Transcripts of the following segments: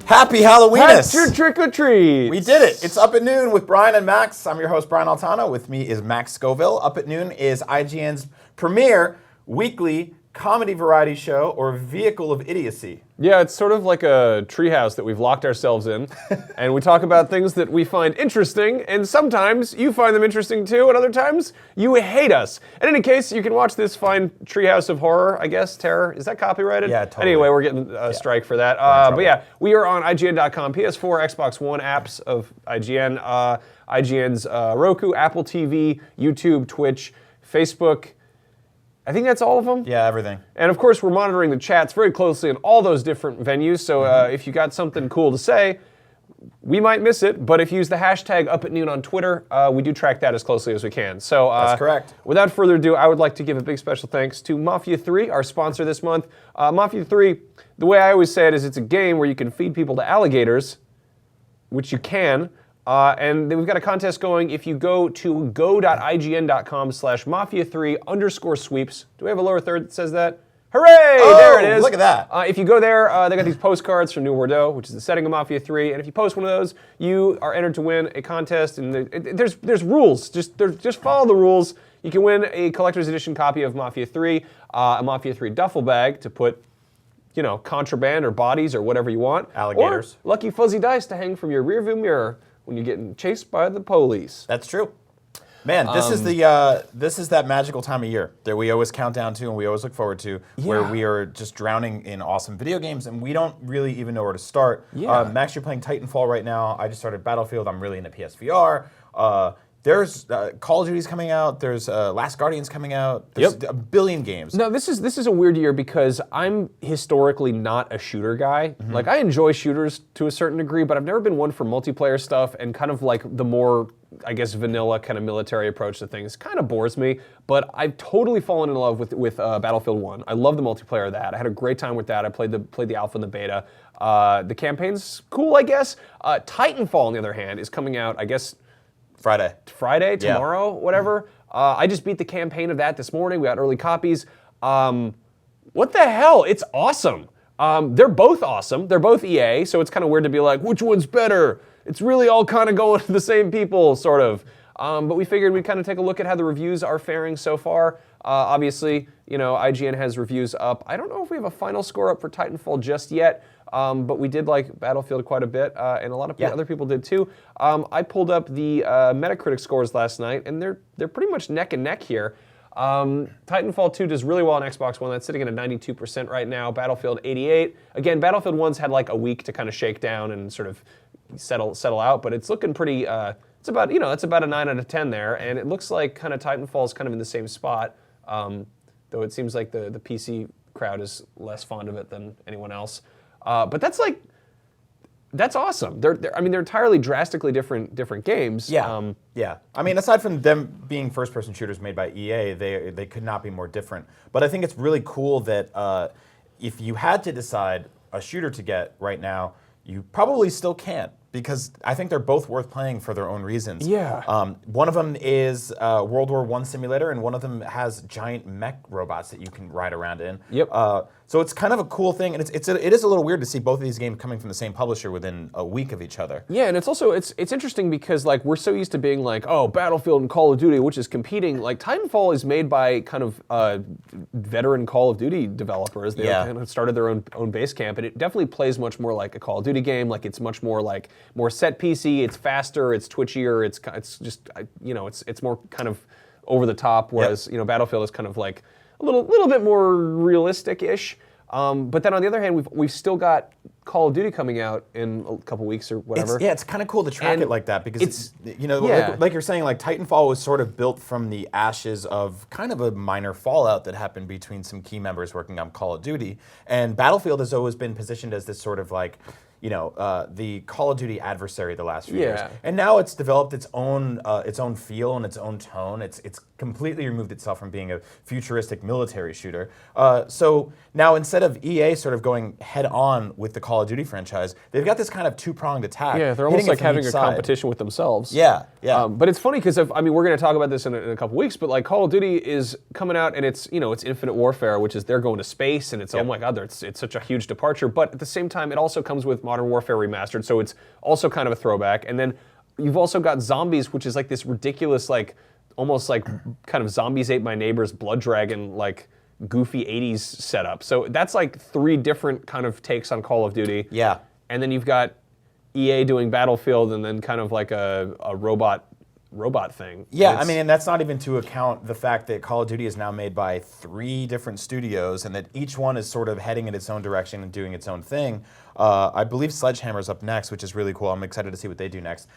Happy Halloweenus! That's your trick or treat. We did it. It's Up at Noon with Brian and Max. I'm your host, Brian Altano. With me is Max Scoville. Up at Noon is IGN's premier weekly comedy variety show or vehicle of idiocy. Yeah, it's sort of like a treehouse that we've locked ourselves in, and we talk about things that we find interesting, and sometimes you find them interesting too, and other times you hate us. In any case, you can watch this fine treehouse of horror, I guess, terror. Is that copyrighted? Yeah, totally. Anyway, we're getting a strike for that. But yeah, we are on IGN.com, PS4, Xbox One apps of IGN, IGN's Roku, Apple TV, YouTube, Twitch, Facebook. I think that's all of them. Yeah, everything. And of course, we're monitoring the chats very closely in all those different venues, so if you got something cool to say, we might miss it, but if you use the hashtag #UpAtNoon on Twitter, we do track that as closely as we can. So that's correct. Without further ado, I would like to give a big special thanks to Mafia 3, our sponsor this month. Mafia 3, the way I always say it is it's a game where you can feed people to alligators, which you can. And we've got a contest going. If you go to go.ign.com/mafia3_sweeps. Do we have a lower third that says that? Hooray! Oh, there it is. Look at that. If you go there, they got these postcards from New Bordeaux, which is the setting of Mafia 3. And if you post one of those, you are entered to win a contest. And there's rules. Just follow the rules. You can win a collector's edition copy of Mafia 3, a Mafia 3 duffel bag to put, you know, contraband or bodies or whatever you want. Alligators. Or lucky fuzzy dice to hang from your rearview mirror when you're getting chased by the police. That's true. Man, this is that magical time of year that we always count down to and we always look forward to, where we are just drowning in awesome video games and we don't really even know where to start. Yeah. Max, you're playing Titanfall right now. I just started Battlefield. I'm really into PSVR. There's Call of Duty's coming out. There's Last Guardian's coming out. There's a billion games. No, this is a weird year because I'm historically not a shooter guy. Mm-hmm. Like, I enjoy shooters to a certain degree, but I've never been one for multiplayer stuff, and kind of like the more, I guess, vanilla kind of military approach to things kind of bores me. But I've totally fallen in love with Battlefield 1. I love the multiplayer of that. I had a great time with that. I played the alpha and the beta. The campaign's cool, I guess. Titanfall, on the other hand, is coming out, I guess, Friday, tomorrow, whatever. I just beat the campaign of that this morning. We got early copies. What the hell? It's awesome. They're both awesome. They're both EA, so it's kind of weird to be like, which one's better? It's really all kind of going to the same people, sort of. But we figured we'd kind of take a look at how the reviews are faring so far. Obviously, you know, IGN has reviews up. I don't know if we have a final score up for Titanfall just yet. But we did like Battlefield quite a bit, and a lot of other people did too. I pulled up the Metacritic scores last night, and they're pretty much neck and neck here. Titanfall 2 does really well on Xbox One. That's sitting at a 92% right now. Battlefield 88. Again, Battlefield 1's had like a week to kind of shake down and sort of settle out, but it's looking pretty. It's about it's about a 9 out of 10 there, and it looks like kind of Titanfall's kind of in the same spot. Though it seems like the PC crowd is less fond of it than anyone else. But that's awesome. They're entirely drastically different games. Yeah. I mean, aside from them being first-person shooters made by EA, they could not be more different. But I think it's really cool that if you had to decide a shooter to get right now, you probably still can't, because I think they're both worth playing for their own reasons. Yeah. One of them is World War I simulator, and one of them has giant mech robots that you can ride around in. Yep. So it's kind of a cool thing, and it is a little weird to see both of these games coming from the same publisher within a week of each other. Yeah, and it's also it's interesting because like we're so used to being like, oh, Battlefield and Call of Duty, which is competing. Like Titanfall is made by kind of veteran Call of Duty developers. They kind of started their own base camp, and it definitely plays much more like a Call of Duty game. Like it's much more like more set piecey. It's faster. It's twitchier. It's just it's more kind of over the top. Whereas Battlefield is kind of like a little bit more realistic-ish. But then on the other hand, we've still got Call of Duty coming out in a couple weeks or whatever. It's kind of cool to track it like that, because like you're saying, like Titanfall was sort of built from the ashes of kind of a minor fallout that happened between some key members working on Call of Duty, and Battlefield has always been positioned as this sort of like the Call of Duty adversary the last few years, and now it's developed its own feel and its own tone. It's completely removed itself from being a futuristic military shooter. So now instead of EA sort of going head on with the Call of Duty franchise, they've got this kind of two-pronged attack. Yeah, they're almost hitting it like from having each a side. competition with themselves. Yeah, yeah. But it's funny because I mean, we're going to talk about this in a couple weeks. But like Call of Duty is coming out, and it's it's Infinite Warfare, which is they're going to space, and it's oh my god, it's such a huge departure. But at the same time, it also comes with Modern Warfare Remastered, so it's also kind of a throwback. And then you've also got Zombies, which is like this ridiculous like. Almost like kind of Zombies Ate My Neighbor's Blood Dragon, like goofy 80s setup. So that's like 3 different kind of takes on Call of Duty. Yeah. And then you've got EA doing Battlefield and then kind of like a robot thing. Yeah, I mean, and that's not even to account the fact that Call of Duty is now made by 3 different studios and that each one is sort of heading in its own direction and doing its own thing. I believe Sledgehammer's up next, which is really cool. I'm excited to see what they do next.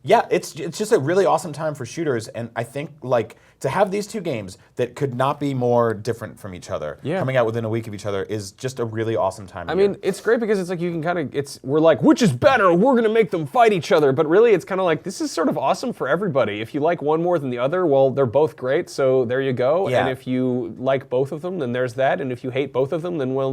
Yeah, it's just a really awesome time for shooters, and I think like to have these 2 games that could not be more different from each other, coming out within a week of each other, is just a really awesome time. I mean, it's great because it's like you can kind of we're like, which is better? We're gonna make them fight each other, but really it's kind of like this is sort of awesome for everybody. If you like one more than the other, well, they're both great, so there you go. Yeah. And if you like both of them, then there's that. And if you hate both of them, then well,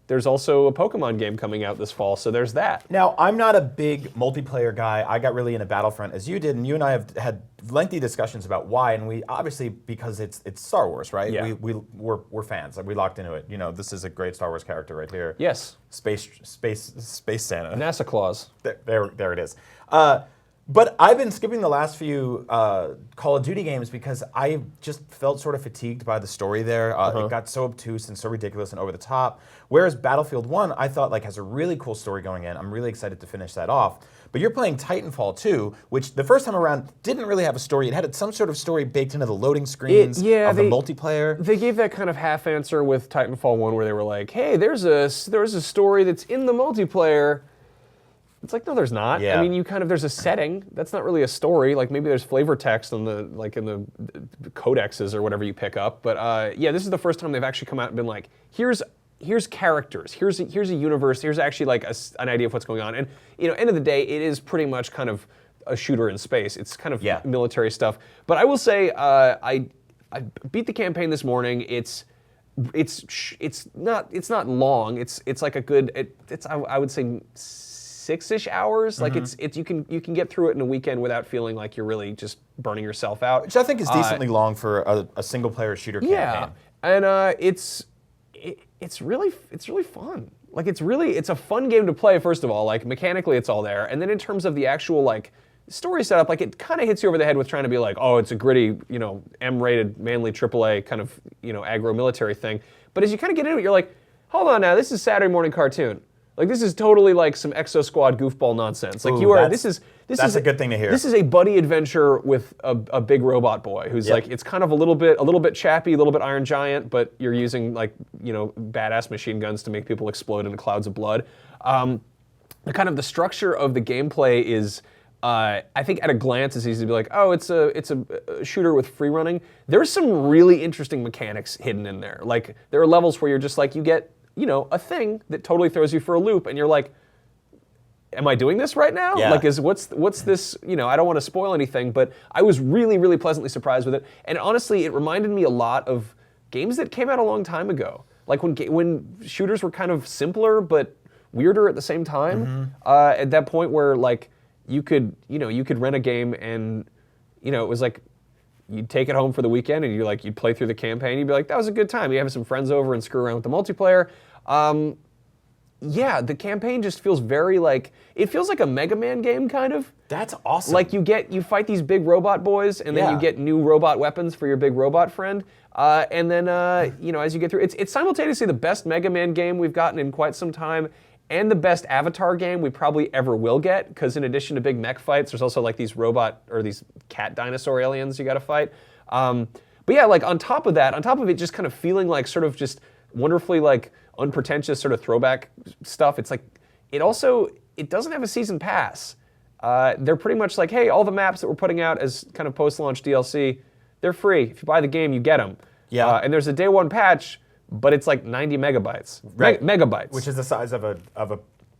there's also a Pokemon game coming out this fall, so there's that. Now, I'm not a big multiplayer guy. I got really into Battlefront as you did, and you and I have had lengthy discussions about why, and we obviously, because it's Star Wars, right? Yeah. We're fans. Like, we locked into it. This is a great Star Wars character right here. Yes. Space Santa. NASA Claus. There it is. But I've been skipping the last few Call of Duty games because I just felt sort of fatigued by the story there. It got so obtuse and so ridiculous and over the top. Whereas Battlefield 1, I thought like has a really cool story going in. I'm really excited to finish that off. But you're playing Titanfall 2, which the first time around didn't really have a story. It had some sort of story baked into the loading screens of the multiplayer. They gave that kind of half answer with Titanfall 1 where they were like, hey, there's a story that's in the multiplayer. It's like, no, there's not. Yeah. I mean, there's a setting. That's not really a story. Like maybe there's flavor text in the codexes or whatever you pick up. But yeah, this is the first time they've actually come out and been like, here's characters. Here's a universe. Here's actually like an idea of what's going on. And end of the day, it is pretty much kind of a shooter in space. It's kind of military stuff. But I will say, I beat the campaign this morning. It's not long. It's like a good. I would say 6-ish hours. Like you can get through it in a weekend without feeling like you're really just burning yourself out. Which I think is decently long for a single player shooter campaign. Yeah, and it's really fun. Like it's a fun game to play. First of all, like mechanically it's all there, and then in terms of the actual like story setup, like it kind of hits you over the head with trying to be like, oh, it's a gritty, M-rated, manly AAA kind of aggro military thing. But as you kind of get into it, you're like, hold on now, this is Saturday morning cartoon. Like this is totally like some Exo Squad goofball nonsense. Like This is a good thing to hear. This is a buddy adventure with a big robot boy who's like it's kind of a little bit chappy, a little bit Iron Giant, but you're using like badass machine guns to make people explode into clouds of blood. The kind of the structure of the gameplay is. I think at a glance it's easy to be like, oh, it's a shooter with free running. There's some really interesting mechanics hidden in there. Like there are levels where you're just like you get a thing that totally throws you for a loop, and you're like, am I doing this right now? Yeah. Like, what's this? I don't want to spoil anything, but I was really, really pleasantly surprised with it. And honestly, it reminded me a lot of games that came out a long time ago. Like when shooters were kind of simpler but weirder at the same time. At that point where like you could rent a game and it was like. You'd take it home for the weekend and you'd play through the campaign. You'd be like, that was a good time. You have some friends over and screw around with the multiplayer. Yeah, the campaign just feels very like, it feels like a Mega Man game kind of. That's awesome. Like you fight these big robot boys and then you get new robot weapons for your big robot friend. And then, as you get through, it's simultaneously the best Mega Man game we've gotten in quite some time and the best Avatar game we probably ever will get, because in addition to big mech fights, there's also like these robot or these cat dinosaur aliens you gotta fight. But yeah, like on top of it just kind of feeling like sort of just wonderfully like unpretentious sort of throwback stuff, it's like, it doesn't have a season pass. They're pretty much like, hey, all the maps that we're putting out as kind of post-launch DLC, they're free. If you buy the game, you get them. Yeah. And there's a day one patch, but it's like 90 megabytes. Right. Megabytes. Which is the size of a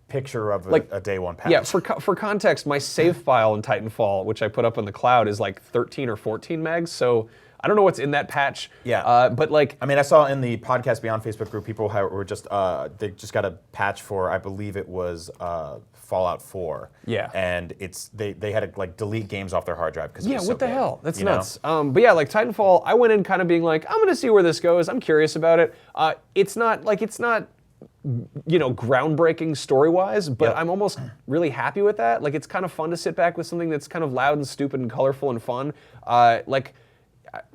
picture of a day one patch. Yeah, for context, my save file in Titanfall, which I put up on the cloud, is like 13 or 14 megs. So I don't know what's in that patch. Yeah. But like, I mean, I saw in the Podcast Beyond Facebook group, people were just they just got a patch for, I believe it was Fallout 4. Yeah. And they had to like delete games off their hard drive because yeah, it was what the so hell? big, That's you know? nuts. But yeah, like Titanfall, I went in kind of being like, I'm gonna see where this goes. I'm curious about it. It's not groundbreaking story-wise, but Yep. I'm almost really happy with that. Like, it's kind of fun to sit back with something that's kind of loud and stupid and colorful and fun.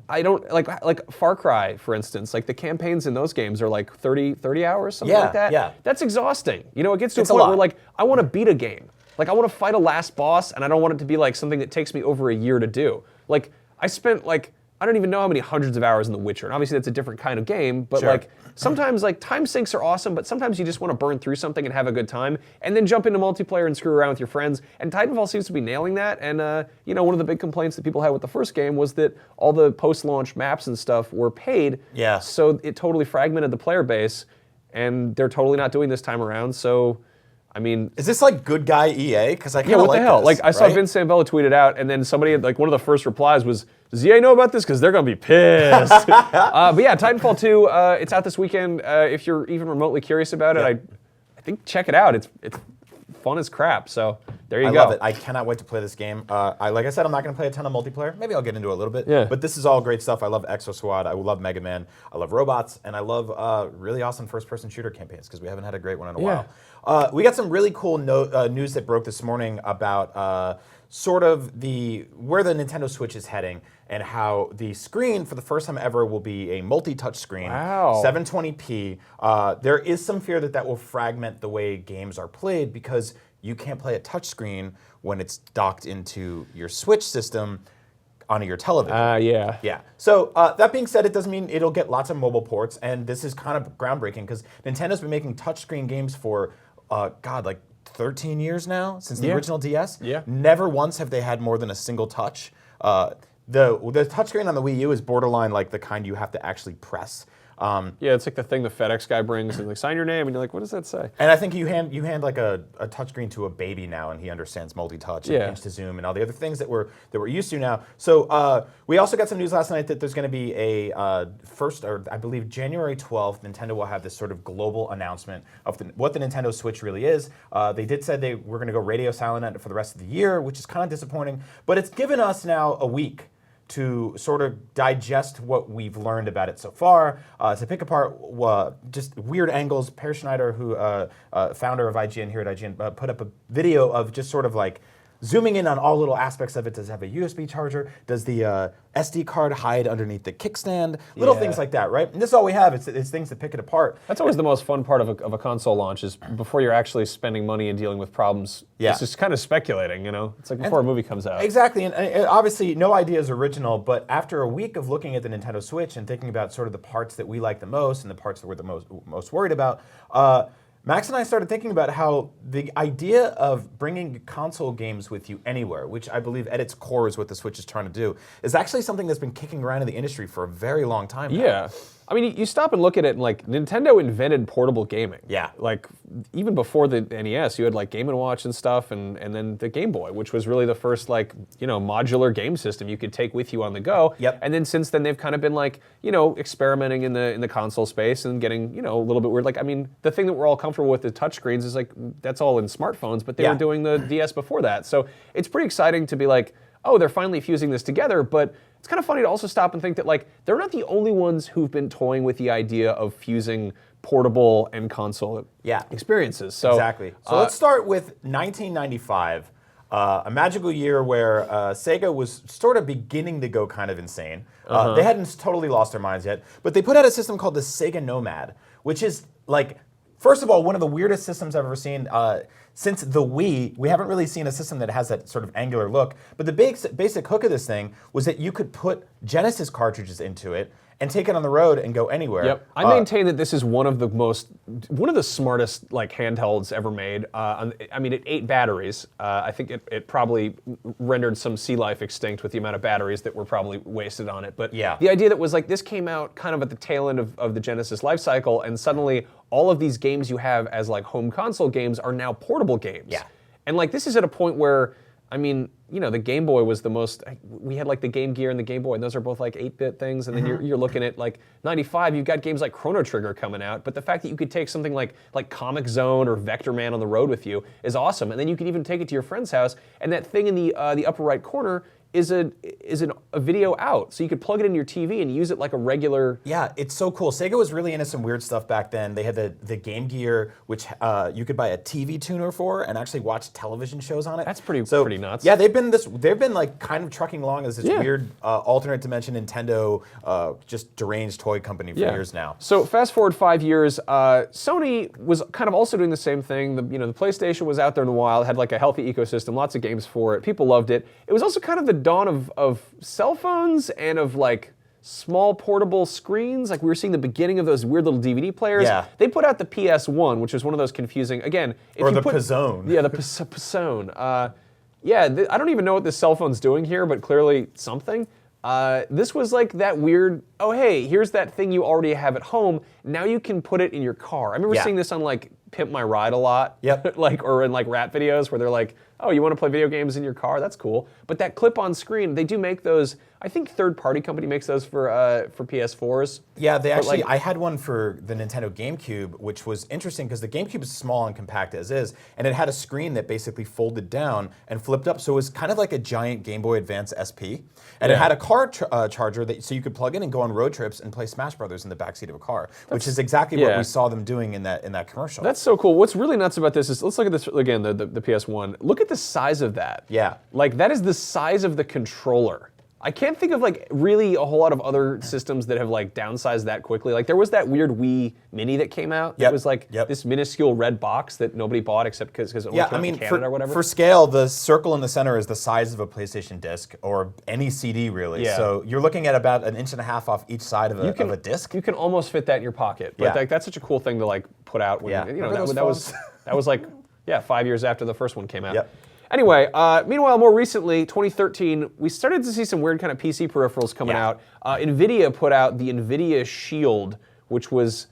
I don't like Far Cry, for instance. Like the campaigns in those games are like 30 hours, something like that. Yeah. That's exhausting. You know, it gets to It's a a point lot. where like I want to beat a game. Like I want to fight a last boss, and I don't want it to be like something that takes me over a year to do. Like I spent like I don't even know how many hundreds of hours in The Witcher, and obviously that's a different kind of game. But Sure. like sometimes like time sinks are awesome, but sometimes you just want to burn through something and have a good time, and then jump into multiplayer and screw around with your friends. And Titanfall seems to be nailing that. And one of the big complaints that people had with the first game was that all the post-launch maps and stuff were paid. Yeah. So it totally fragmented the player base, and they're totally not doing this time around. So, I mean, Is this like good guy EA? Because I kind yeah, of what like the hell? this, Like I saw right? Vince Zambella tweet it out, and then somebody like one of the first replies was, "Does EA know about this? Because they're gonna be pissed." But yeah, Titanfall 2, it's out this weekend. If you're even remotely curious about it, Yeah. I think check it out. It's fun as crap. So there you I go. love it. I cannot wait to play this game. Like I said, I'm not going to play a ton of multiplayer. Maybe I'll get into it a little bit. Yeah. But this is all great stuff. I love Exo Squad. I love Mega Man. I love robots. And I love really awesome first-person shooter campaigns because we haven't had a great one in a while. We got some really cool news that broke this morning about sort of where the Nintendo Switch is heading and how the screen, for the first time ever, will be a multi-touch screen. Wow. 720p. There is some fear that will fragment the way games are played because you can't play a touchscreen when it's docked into your Switch system onto your television. Yeah. Yeah. So that being said, it doesn't mean it'll get lots of mobile ports, and this is kind of groundbreaking because Nintendo's been making touchscreen games for, like 13 years now, since the original DS. Yeah. Never once have they had more than a single touch. The touchscreen on the Wii U is borderline like the kind you have to actually press. Yeah, it's like the thing the FedEx guy brings and like sign your name, and you're like, what does that say? And I think you hand like a touchscreen to a baby now, and he understands multi-touch and Yeah. pinch to zoom and all the other things that we're used to now. So we also got some news last night that there's going to be a I believe January 12th, Nintendo will have this sort of global announcement of what the Nintendo Switch really is. They did say they were going to go radio silent for the rest of the year, which is kind of disappointing. But it's given us now a week to sort of digest what we've learned about it so far, to pick apart just weird angles. Per Schneider, who founder of IGN here at IGN, put up a video of just sort of like zooming in on all little aspects of it. Does it have a USB charger? Does the SD card hide underneath the kickstand? Little things like that, right? And this is all we have. It's things that pick it apart. That's always the most fun part of a console launch is before you're actually spending money and dealing with problems. Yeah. It's just kind of speculating, you know? It's like before a movie comes out. Exactly, and obviously no idea is original, but after a week of looking at the Nintendo Switch and thinking about sort of the parts that we like the most and the parts that we're the most worried about, Max and I started thinking about how the idea of bringing console games with you anywhere, which I believe at its core is what the Switch is trying to do, is actually something that's been kicking around in the industry for a very long time now. Yeah. I mean, you stop and look at it, and like Nintendo invented portable gaming. Yeah. Like even before the NES, you had like Game & Watch and stuff, and then the Game Boy, which was really the first like modular game system you could take with you on the go. Yep. And then since then they've kind of been like experimenting in the console space and getting a little bit weird. Like I mean, the thing that we're all comfortable with the touchscreens is like that's all in smartphones, but they were doing the DS before that. So it's pretty exciting to be like, oh, they're finally fusing this together, but it's kind of funny to also stop and think that like they're not the only ones who've been toying with the idea of fusing portable and console experiences. So Exactly. So let's start with 1995, a magical year where Sega was sort of beginning to go kind of insane. They hadn't totally lost their minds yet, but they put out a system called the Sega Nomad, which is like, first of all, one of the weirdest systems I've ever seen. Since the Wii, we haven't really seen a system that has that sort of angular look. But the basic hook of this thing was that you could put Genesis cartridges into it, and take it on the road and go anywhere. Yep. I maintain that this is one of the smartest like handhelds ever made. I mean, it ate batteries. I think it probably rendered some sea life extinct with the amount of batteries that were probably wasted on it. But yeah. the idea that was like this came out kind of at the tail end of the Genesis life cycle, and suddenly all of these games you have as like home console games are now portable games. Yeah. And like this is at a point where, I mean, you know, the Game Boy was the most, we had like the Game Gear and the Game Boy, and those are both like 8-bit things, and then you're looking at like 95, you've got games like Chrono Trigger coming out, but the fact that you could take something like Comic Zone or Vector Man on the road with you is awesome, and then you could even take it to your friend's house, and that thing in the upper right corner is a video out, so you could plug it into your TV and use it like a regular. Yeah, it's so cool. Sega was really into some weird stuff back then. They had the Game Gear, which you could buy a TV tuner for and actually watch television shows on it. That's pretty nuts. Yeah, they've been like kind of trucking along as this weird alternate dimension Nintendo, just deranged toy company for years now. So fast forward 5 years, Sony was kind of also doing the same thing. The PlayStation was out there in the wild, had like a healthy ecosystem, lots of games for it. People loved it. It was also kind of the dawn of cell phones and of like small portable screens. Like we were seeing the beginning of those weird little DVD players. Yeah. They put out the PS1, which was one of those confusing, again. Or the Pizzone. Yeah, the Pizzone. I don't even know what this cell phone's doing here, but clearly something. This was like that weird, oh hey, here's that thing you already have at home, now you can put it in your car. I remember seeing this on like Pimp My Ride a lot. Yep. Like, or in like rap videos where they're like, oh, you want to play video games in your car? That's cool. But that clip-on screen, they do make those. I think third-party company makes those for PS4s. Yeah, they actually. I had one for the Nintendo GameCube, which was interesting because the GameCube is small and compact as is, and it had a screen that basically folded down and flipped up, so it was kind of like a giant Game Boy Advance SP, and it had a car charger so you could plug in and go on road trips and play Smash Brothers in the backseat of a car, which is exactly what we saw them doing in that commercial. That's so cool. What's really nuts about this is, let's look at this again, the PS1. Look at the size of that. Yeah. Like that is the size of the controller. I can't think of like really a whole lot of other systems that have like downsized that quickly. Like there was that weird Wii Mini that came out. That was like this minuscule red box that nobody bought except because it only came out in Canada or whatever. For scale, the circle in the center is the size of a PlayStation disc or any CD really. Yeah. So you're looking at about 1.5 inches off each side of a disc. You can almost fit that in your pocket. But like that's such a cool thing to like put out when that was like 5 years after the first one came out. Yep. Anyway, meanwhile, more recently, 2013, we started to see some weird kind of PC peripherals coming out. NVIDIA put out the NVIDIA Shield, which was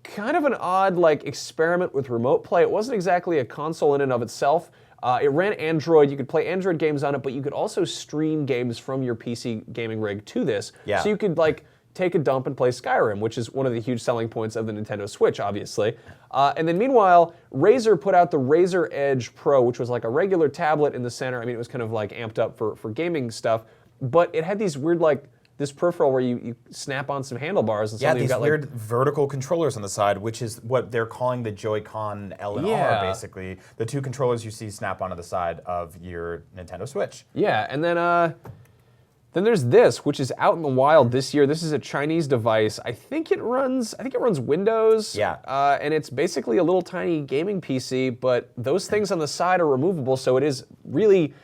kind of an odd like experiment with remote play. It wasn't exactly a console in and of itself. It ran Android. You could play Android games on it, but you could also stream games from your PC gaming rig to this. Yeah. So you could like take a dump and play Skyrim, which is one of the huge selling points of the Nintendo Switch, obviously. And then meanwhile, Razer put out the Razer Edge Pro, which was like a regular tablet in the center. I mean, it was kind of like amped up for gaming stuff, but it had these weird like this peripheral where you snap on some handlebars and these weird vertical controllers on the side, which is what they're calling the Joy-Con L and R, basically. The two controllers you see snap onto the side of your Nintendo Switch. Yeah, and then there's this, which is out in the wild this year. This is a Chinese device. I think it runs Windows. Yeah. And it's basically a little tiny gaming PC, but those things on the side are removable, so it is really,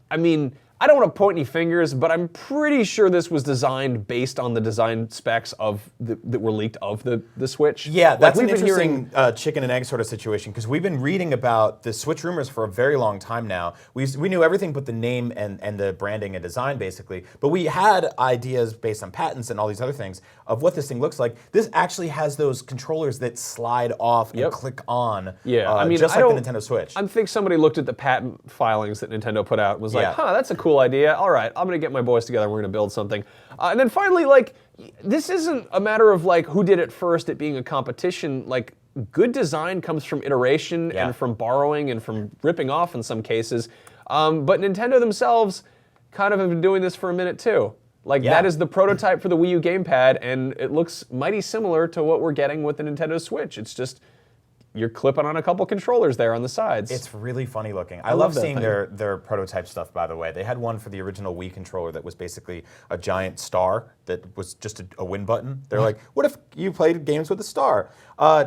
I mean, I don't want to point any fingers, but I'm pretty sure this was designed based on the design specs that were leaked of the Switch. Yeah, that's an interesting chicken and egg sort of situation, because we've been reading about the Switch rumors for a very long time now. We knew everything but the name and the branding and design, basically. But we had ideas based on patents and all these other things of what this thing looks like. This actually has those controllers that slide off and click on, I mean, just like the Nintendo Switch. I think somebody looked at the patent filings that Nintendo put out and was like, huh, that's a cool idea. All right, I'm gonna get my boys together. We're gonna build something. And then finally, like, this isn't a matter of like who did it first, it being a competition. Like, good design comes from iteration and from borrowing and from ripping off in some cases. But Nintendo themselves kind of have been doing this for a minute too. Like, that is the prototype for the Wii U gamepad, and it looks mighty similar to what we're getting with the Nintendo Switch. It's just you're clipping on a couple controllers there on the sides. It's really funny looking. I love seeing their prototype stuff, by the way. They had one for the original Wii controller that was basically a giant star that was just a win button. They're like, what if you played games with a star?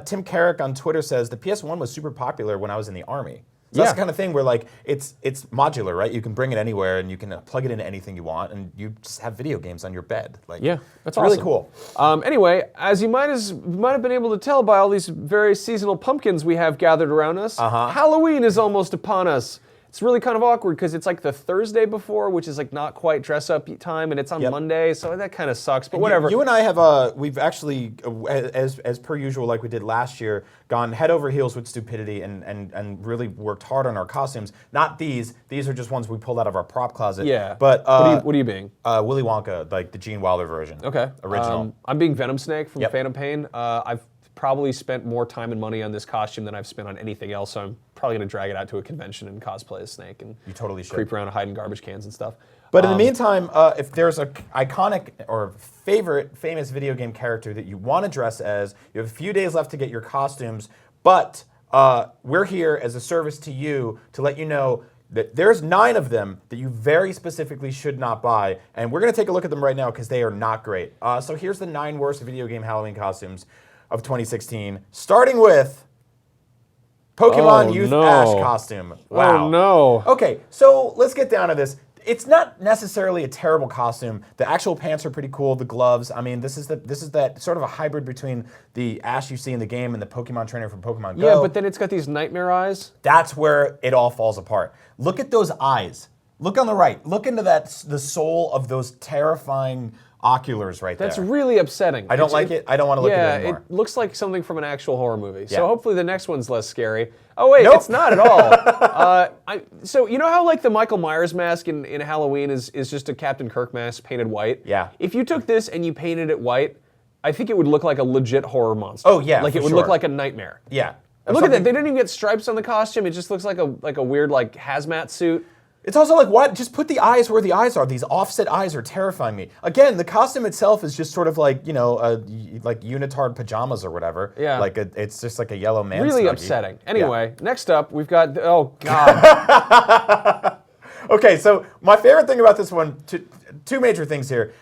Tim Carrick on Twitter says, the PS1 was super popular when I was in the Army. So that's the kind of thing where like it's modular, right? You can bring it anywhere and you can plug it into anything you want, and you just have video games on your bed. Like, Yeah, that's really cool. Anyway, as you might have been able to tell by all these very seasonal pumpkins we have gathered around us, Halloween is almost upon us. It's really kind of awkward because it's like the Thursday before, which is like not quite dress up time, and it's on Monday, so that kind of sucks. But whatever. You and I have we've actually, as per usual, like we did last year, gone head over heels with stupidity and really worked hard on our costumes. Not these. These are just ones we pulled out of our prop closet. Yeah. But what are you being? Willy Wonka, like the Gene Wilder version. Okay. Original. I'm being Venom Snake from Phantom Pain. I've probably spent more time and money on this costume than I've spent on anything else, so I'm probably going to drag it out to a convention and cosplay as Snake and you totally should. creep around and hide in garbage cans and stuff. But in the meantime, if there's an iconic or famous video game character that you want to dress as, you have a few days left to get your costumes, but we're here as a service to you to let you know that there's 9 of them that you very specifically should not buy, and we're going to take a look at them right now because they are not great. So here's the 9 worst video game Halloween costumes of 2016, starting with Pokemon Youth Ash costume. Wow. Oh no. Okay, so let's get down to this. It's not necessarily a terrible costume. The actual pants are pretty cool. The gloves. I mean, this is that sort of a hybrid between the Ash you see in the game and the Pokemon trainer from Pokemon Go. Yeah, but then it's got these nightmare eyes. That's where it all falls apart. Look at those eyes. Look on the right. Look into the soul of those terrifying oculars right there. That's really upsetting. I don't like it. I don't want to look at it anymore. It looks like something from an actual horror movie. Yeah. So hopefully the next one's less scary. Oh wait, Nope. it's not at all. So you know how like the Michael Myers mask in Halloween is just a Captain Kirk mask painted white? Yeah. If you took this and you painted it white, I think it would look like a legit horror monster. Oh yeah, like it would look like a nightmare. Yeah. And look at that. They didn't even get stripes on the costume. It just looks like a weird like hazmat suit. It's also like, what? Just put the eyes where the eyes are. These offset eyes are terrifying me. Again, the costume itself is just sort of like, you know, like unitard pajamas or whatever. Yeah. Like it's just like a yellow man. Really snuggie. upsetting. Anyway, next up we've got, oh God. Okay, so my favorite thing about this one, two major things here.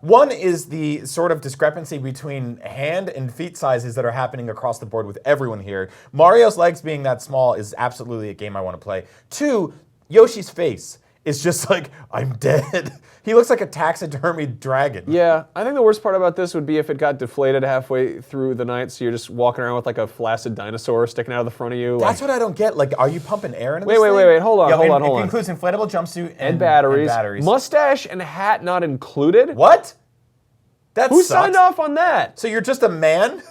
One is the sort of discrepancy between hand and feet sizes that are happening across the board with everyone here. Mario's legs being that small is absolutely a game I want to play. 2, Yoshi's face is just like, I'm dead. He looks like a taxidermied dragon. Yeah, I think the worst part about this would be if it got deflated halfway through the night, so you're just walking around with like a flaccid dinosaur sticking out of the front of you. That's what I don't get. Like, are you pumping air into this Wait, thing? hold on. It includes inflatable jumpsuit and batteries. Mustache and hat not included? What? That Who sucks. signed off on that? So you're just a man?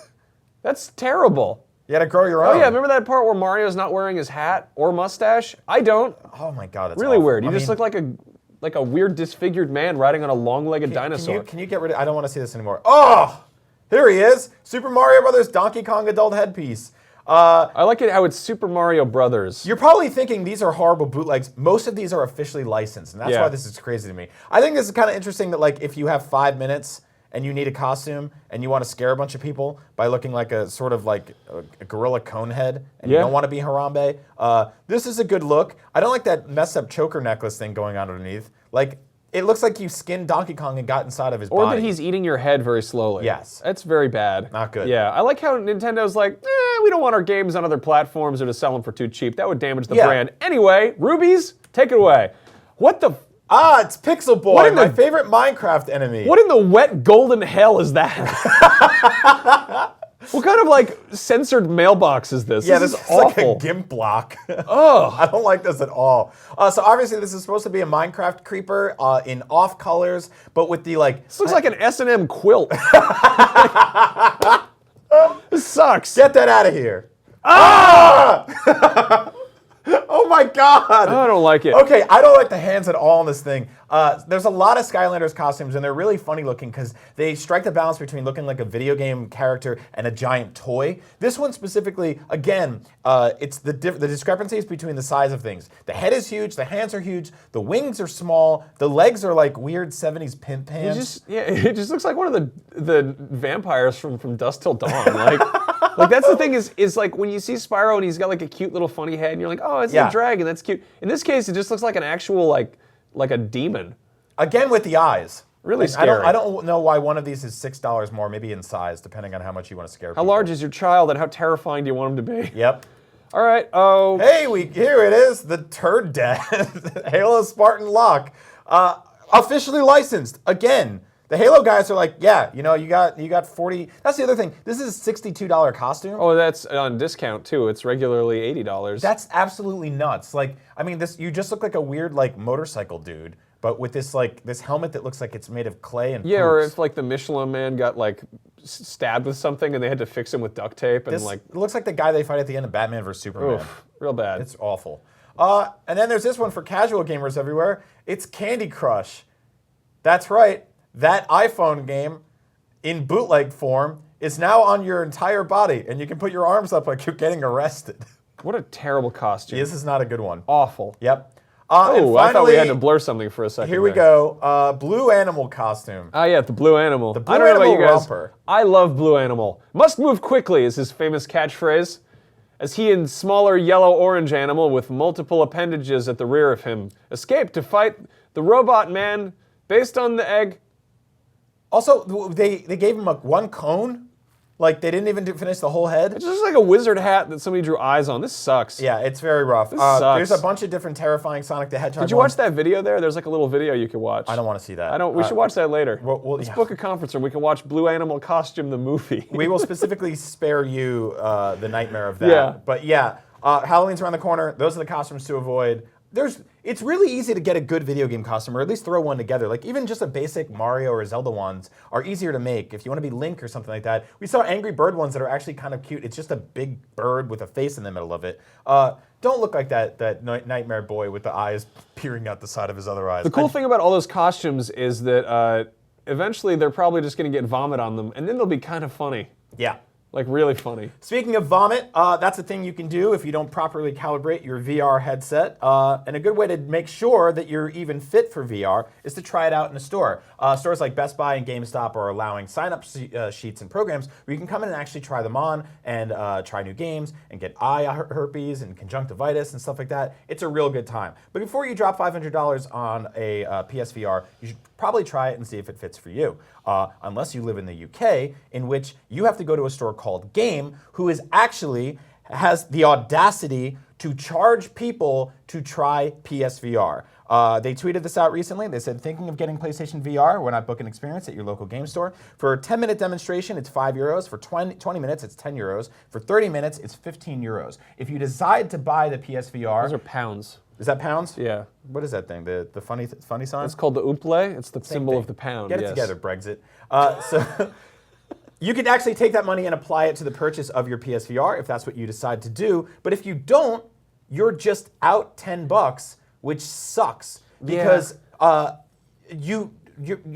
That's terrible. You gotta grow your own. Oh yeah, remember that part where Mario's not wearing his hat or mustache? I don't. Oh my God, that's really awful. weird. You just look like a weird disfegged man riding on a long-legged dinosaur. Can you get rid of? I don't want to see this anymore. Oh, here he is, Super Mario Brothers Donkey Kong adult headpiece. I like it how it's Super Mario Brothers. You're probably thinking these are horrible bootlegs. Most of these are officially licensed, and that's why this is crazy to me. I think this is kind of interesting that like if you have 5 minutes and you need a costume and you want to scare a bunch of people by looking like a sort of like a gorilla cone head and you don't want to be Harambe, this is a good look. I don't like that messed up choker necklace thing going on underneath. Like, it looks like you skinned Donkey Kong and got inside of his body. Or that he's eating your head very slowly. Yes. That's very bad. Not good. Yeah, I like how Nintendo's like, we don't want our games on other platforms or to sell them for too cheap. That would damage the brand. Anyway, Rubies, take it away. What the... It's Pixel Boy, my favorite Minecraft enemy. What in the wet golden hell is that? What kind of like censored mailbox is this? Yeah, this is awful. like a GIMP block. Oh, I don't like this at all. So obviously this is supposed to be a Minecraft creeper in off colors, but with the like... This looks like an S&M quilt. This sucks. Get that out of here. Ah! Oh my God! I don't like it. Okay, I don't like the hands at all in this thing. There's a lot of Skylanders costumes, and they're really funny looking because they strike the balance between looking like a video game character and a giant toy. This one specifically, again, it's the discrepancies between the size of things. The head is huge, the hands are huge, the wings are small, the legs are like weird 70s pimp pants. It just looks like one of the vampires from Dusk Till Dawn. Like that's the thing is like when you see Spyro and he's got like a cute little funny head and you're like, oh, it's a dragon, that's cute. In this case, it just looks like an actual like a demon. Again with the eyes. Really scary. I don't know why one of these is $6 more, maybe in size, depending on how much you want to scare people. How large is your child and how terrifying do you want him to be? Yep. All right. Oh. Hey, here it is, the Turd Death Halo Spartan Lock, officially licensed again. The Halo guys are like, yeah, you got 40. That's the other thing. This is a $62 costume. Oh, that's on discount too. It's regularly $80. That's absolutely nuts. Like, I mean, you just look like a weird like motorcycle dude, but with this helmet that looks like it's made of clay and yeah, poops. or if like the Michelin Man got like stabbed with something and they had to fix him with duct tape and like. It looks like the guy they fight at the end of Batman vs Superman. Oof, real bad. It's awful. And then there's this one for casual gamers everywhere. It's Candy Crush. That's right. That iPhone game in bootleg form is now on your entire body, and you can put your arms up like you're getting arrested. What a terrible costume. This is not a good one. Awful. Yep. Oh, I thought we had to blur something for a second. Here we go. Blue Animal costume. Ah, yeah, the Blue Animal. The Blue I don't know about Animal you guys. romper. I love Blue Animal. Must move quickly is his famous catchphrase. As he and smaller yellow-orange animal with multiple appendages at the rear of him escape to fight the robot man based on the egg. Also, they gave him one cone. Like, they didn't even finish the whole head. It's just like a wizard hat that somebody drew eyes on. This sucks. Yeah, it's very rough. This sucks. There's a bunch of different terrifying Sonic the Hedgehog Did you watch that video there? There's like a little video you could watch. I don't want to see that. We should watch that later. Let's book a conference and we can watch Blue Animal Costume the movie. We will specifically spare you the nightmare of that. Yeah. But yeah, Halloween's around the corner. Those are the costumes to avoid. It's really easy to get a good video game costume, or at least throw one together. Like, even just a basic Mario or Zelda ones are easier to make. If you want to be Link or something like that. We saw Angry Bird ones that are actually kind of cute. It's just a big bird with a face in the middle of it. Don't look like that Nightmare Boy with the eyes peering out the side of his other eyes. The cool thing about all those costumes is that eventually they're probably just going to get vomit on them, and then they'll be kind of funny. Yeah. Like, really funny. Speaking of vomit, that's a thing you can do if you don't properly calibrate your VR headset. And a good way to make sure that you're even fit for VR is to try it out in a store. Stores like Best Buy and GameStop are allowing sign-up sheets and programs where you can come in and actually try them on and try new games and get eye herpes and conjunctivitis and stuff like that. It's a real good time. But before you drop $500 on a PSVR, you should probably try it and see if it fits for you. Unless you live in the UK, in which you have to go to a store called Game, who has the audacity to charge people to try PSVR. They tweeted this out recently. They said, thinking of getting PlayStation VR? Why not book an experience at your local game store? For a 10-minute demonstration, it's €5. For 20 minutes, it's €10. For 30 minutes, it's €15. If you decide to buy the PSVR... Those are pounds. Is that pounds? Yeah. What is that thing? The funny sign? It's called the oople. It's the symbol thing. of the pound. Get it yes. together, Brexit. So you could actually take that money and apply it to the purchase of your PSVR if that's what you decide to do. But if you don't, you're just out $10, which sucks because you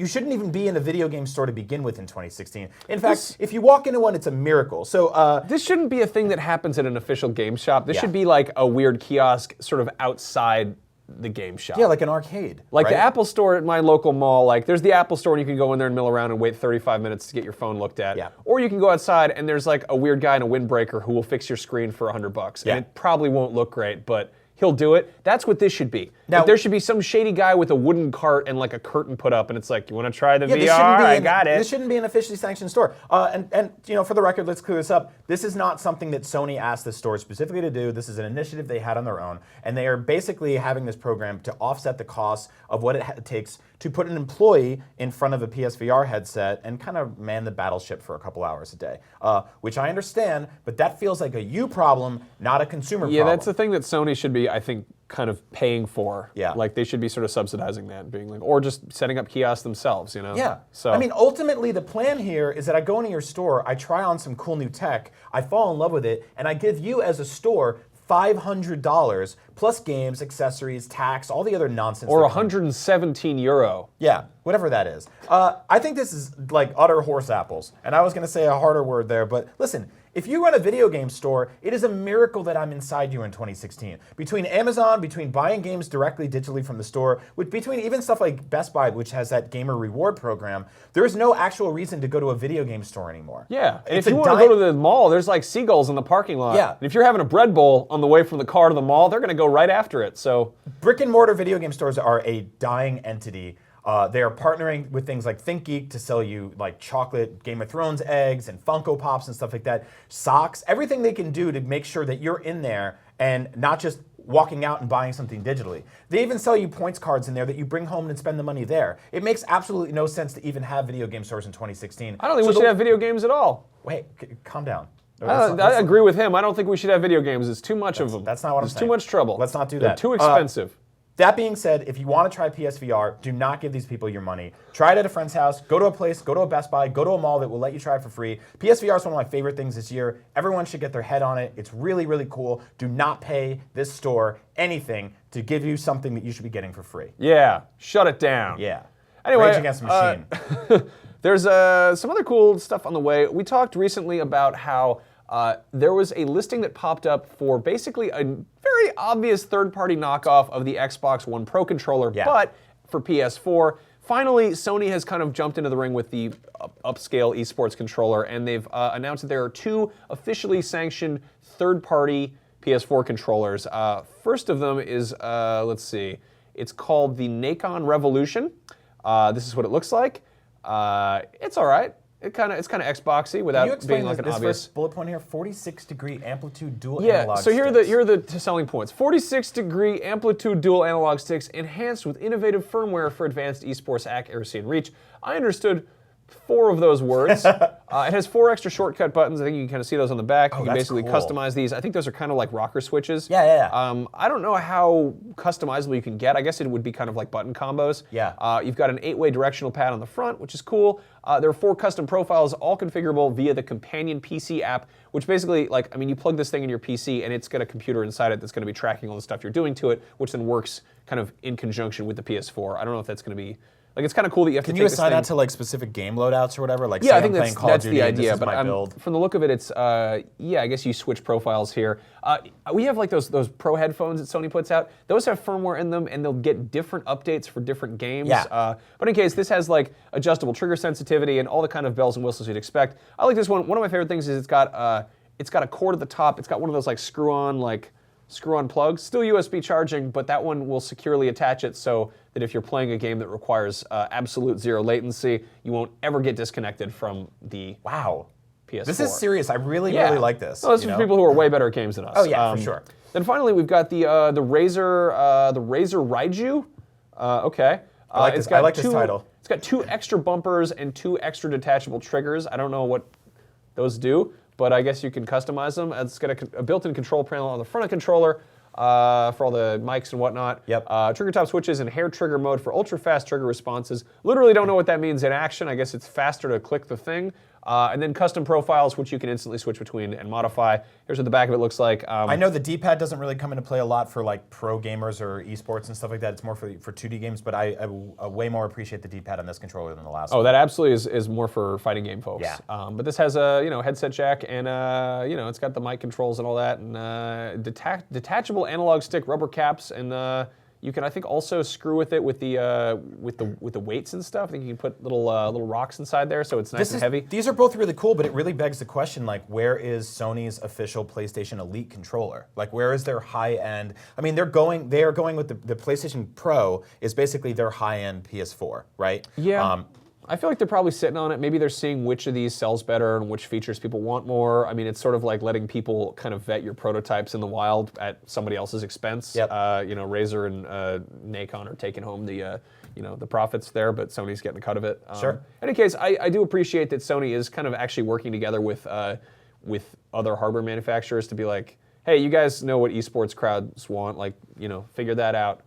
shouldn't even be in a video game store to begin with in 2016. In fact, if you walk into one, it's a miracle. So this shouldn't be a thing that happens at an official game shop. This Yeah. should be like a weird kiosk sort of outside the game shop. yeah, like an arcade. Like right? the Apple Store at my local mall, like there's the Apple Store and you can go in there and mill around and wait 35 minutes to get your phone looked at. Yeah. Or you can go outside and there's like a weird guy in a windbreaker who will fix your screen for $100. Yeah. And it probably won't look great, but he'll do it. That's what this should be. Now- Like, there should be some shady guy with a wooden cart and like a curtain put up and it's like, you want to try the this VR? shouldn't be I an- got it. This shouldn't be an officially sanctioned store. And for the record, let's clear this up. This is not something that Sony asked the store specifically to do. This is an initiative they had on their own, and they are basically having this program to offset the costs of what it takes to put an employee in front of a PSVR headset and kind of man the battleship for a couple hours a day, which I understand, but that feels like a you problem, not a consumer problem. Yeah, that's the thing that Sony should be, I think, kind of paying for. Yeah. Like they should be sort of subsidizing that, being like, or just setting up kiosks themselves, you know? Yeah. So I mean, ultimately, the plan here is that I go into your store, I try on some cool new tech, I fall in love with it, and I give you as a store $500 plus games, accessories, tax, all the other nonsense. or that comes- €117. Yeah, whatever that is. I think this is like utter horse apples. And I was going to say a harder word there, but listen, if you run a video game store, it is a miracle that I'm inside you in 2016. Between Amazon, between buying games directly digitally from the store, between even stuff like Best Buy, which has that gamer reward program, there is no actual reason to go to a video game store anymore. Yeah, and It's if you a want to go to the mall, there's like seagulls in the parking lot. Yeah. And if you're having a bread bowl on the way from the car to the mall, they're going to go right after it. So Brick and mortar video game stores are a dying entity. They are partnering with things like ThinkGeek to sell you like chocolate Game of Thrones eggs and Funko Pops and stuff like that, socks, everything they can do to make sure that you're in there and not just walking out and buying something digitally. They even sell you points cards in there that you bring home and spend the money there. It makes absolutely no sense to even have video game stores in 2016. I don't think we should have video games at all. Wait, calm down. I agree with him. I don't think we should have video games. It's too much of them. That's not what I'm saying. It's too much trouble. Let's not do They're that. too expensive. That being said, if you want to try PSVR, do not give these people your money. Try it at a friend's house. Go to a place, go to a Best Buy, go to a mall that will let you try it for free. PSVR is one of my favorite things this year. Everyone should get their head on it. It's really, really cool. Do not pay this store anything to give you something that you should be getting for free. Yeah, shut it down. Yeah. Anyway, Rage Against the Machine. There's some other cool stuff on the way. We talked recently about how there was a listing that popped up for basically a very obvious third-party knockoff of the Xbox One Pro controller, but for PS4. Finally, Sony has kind of jumped into the ring with the upscale esports controller, and they've announced that there are 2 officially sanctioned third-party PS4 controllers. First of them is, let's see, it's called the Nikon Revolution. This is what it looks like. It's all right. It's kind of Xboxy without being like an obvious. First bullet point here: 46-degree amplitude dual yeah, analog so here sticks. are the selling points. 46-degree amplitude dual analog sticks enhanced with innovative firmware for advanced esports accuracy and reach. I understood 4 of those words. It has 4 extra shortcut buttons. I think you can kind of see those on the back. You can basically customize these. I think those are kind of like rocker switches. Yeah. I don't know how customizable you can get. I guess it would be kind of like button combos. Yeah. You've got an 8-way directional pad on the front, which is cool. There are 4 custom profiles, all configurable via the companion PC app, which basically, like, I mean, you plug this thing in your PC and it's got a computer inside it that's going to be tracking all the stuff you're doing to it, which then works kind of in conjunction with the PS4. I don't know if that's going to be. Like, it's kind of cool that you have to take this thing. Can you assign that to like specific game loadouts or whatever? Like, yeah, say I think I'm playing Call of Duty, the idea. this is But my build. From the look of it, it's yeah. I guess you switch profiles here. We have like those pro headphones that Sony puts out. Those have firmware in them, and they'll get different updates for different games. Yeah. But in case this has like adjustable trigger sensitivity and all the kind of bells and whistles you'd expect. I like this one. One of my favorite things is it's got a cord at the top. It's got one of those like screw-on plugs. Still USB charging, but that one will securely attach it so that if you're playing a game that requires absolute 0 latency, you won't ever get disconnected from the PS4. This is serious. I really like this. No, this is for people who are way better at games than us. Oh yeah, for sure. Then finally, we've got the Razer Raiju. Okay. I like this title. It's got 2 extra bumpers and 2 extra detachable triggers. I don't know what those do, but I guess you can customize them. It's got a built-in control panel on the front of the controller for all the mics and whatnot. Yep. Trigger top switches and hair trigger mode for ultra-fast trigger responses. Literally don't know what that means in action. I guess it's faster to click the thing. And then custom profiles, which you can instantly switch between and modify. Here's what the back of it looks like. I know the D-pad doesn't really come into play a lot for like pro gamers or esports and stuff like that. It's more for 2D games, but I way more appreciate the D-pad on this controller than the last one. Oh, that absolutely is more for fighting game folks. Yeah. But this has a headset jack and it's got the mic controls and all that, and detachable analog stick rubber caps, and you can, I think, also screw with it with the weights and stuff. I think you can put little rocks inside there, so it's nice and heavy. These are both really cool, but it really begs the question, like, where is Sony's official PlayStation Elite controller? Like, where is their high-end? I mean, they are going with the PlayStation Pro is basically their high-end PS4, right? Yeah. I feel like they're probably sitting on it. Maybe they're seeing which of these sells better and which features people want more. I mean, it's sort of like letting people kind of vet your prototypes in the wild at somebody else's expense. Yep. Razer and Nikon are taking home the profits there, but Sony's getting a cut of it. Sure. In any case, I do appreciate that Sony is kind of actually working together with other hardware manufacturers to be like, hey, you guys know what esports crowds want, like, figure that out.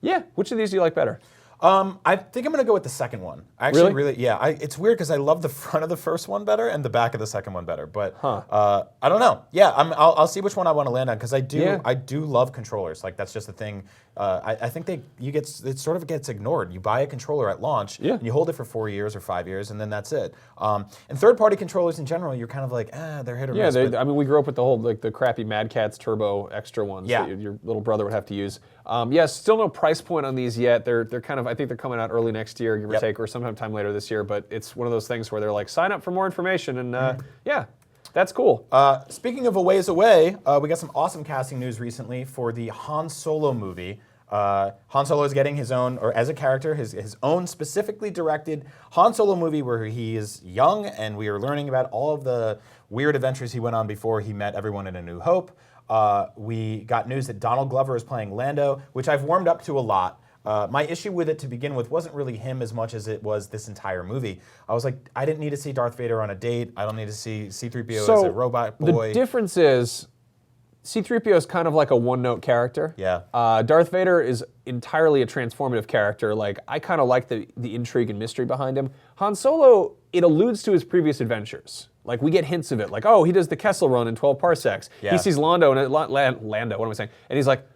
Yeah, which of these do you like better? I think I'm going to go with the second one. I actually really yeah. It's weird because I love the front of the first one better and the back of the second one better. But I don't know. Yeah, I'll see which one I want to land on because I do love controllers. Like that's just a thing. I think it sort of gets ignored. You buy a controller at launch and you hold it for 4 years or 5 years and then that's it. And third-party controllers in general, you're kind of like they're hit or miss. I mean, we grew up with the whole the crappy Mad Catz Turbo extra ones that your little brother would have to use. Still no price point on these yet. They're kind of, I think they're coming out early next year, give or take, or sometime later this year. But it's one of those things where they're like, sign up for more information, and that's cool. Speaking of a ways away, we got some awesome casting news recently for the Han Solo movie. Han Solo is getting his own, or as a character, his own specifically directed Han Solo movie where he is young and we are learning about all of the weird adventures he went on before he met everyone in A New Hope. We got news that Donald Glover is playing Lando, which I've warmed up to a lot. My issue with it to begin with wasn't really him as much as it was this entire movie. I was like, I didn't need to see Darth Vader on a date. I don't need to see C-3PO as a robot boy. The difference is C-3PO is kind of like a one-note character. Yeah. Darth Vader is entirely a transformative character. Like, I kind of like the intrigue and mystery behind him. Han Solo, it alludes to his previous adventures. Like, we get hints of it. Like, oh, he does the Kessel Run in 12 parsecs. Yeah. He sees Lando, and Lando, what am I saying? And he's like,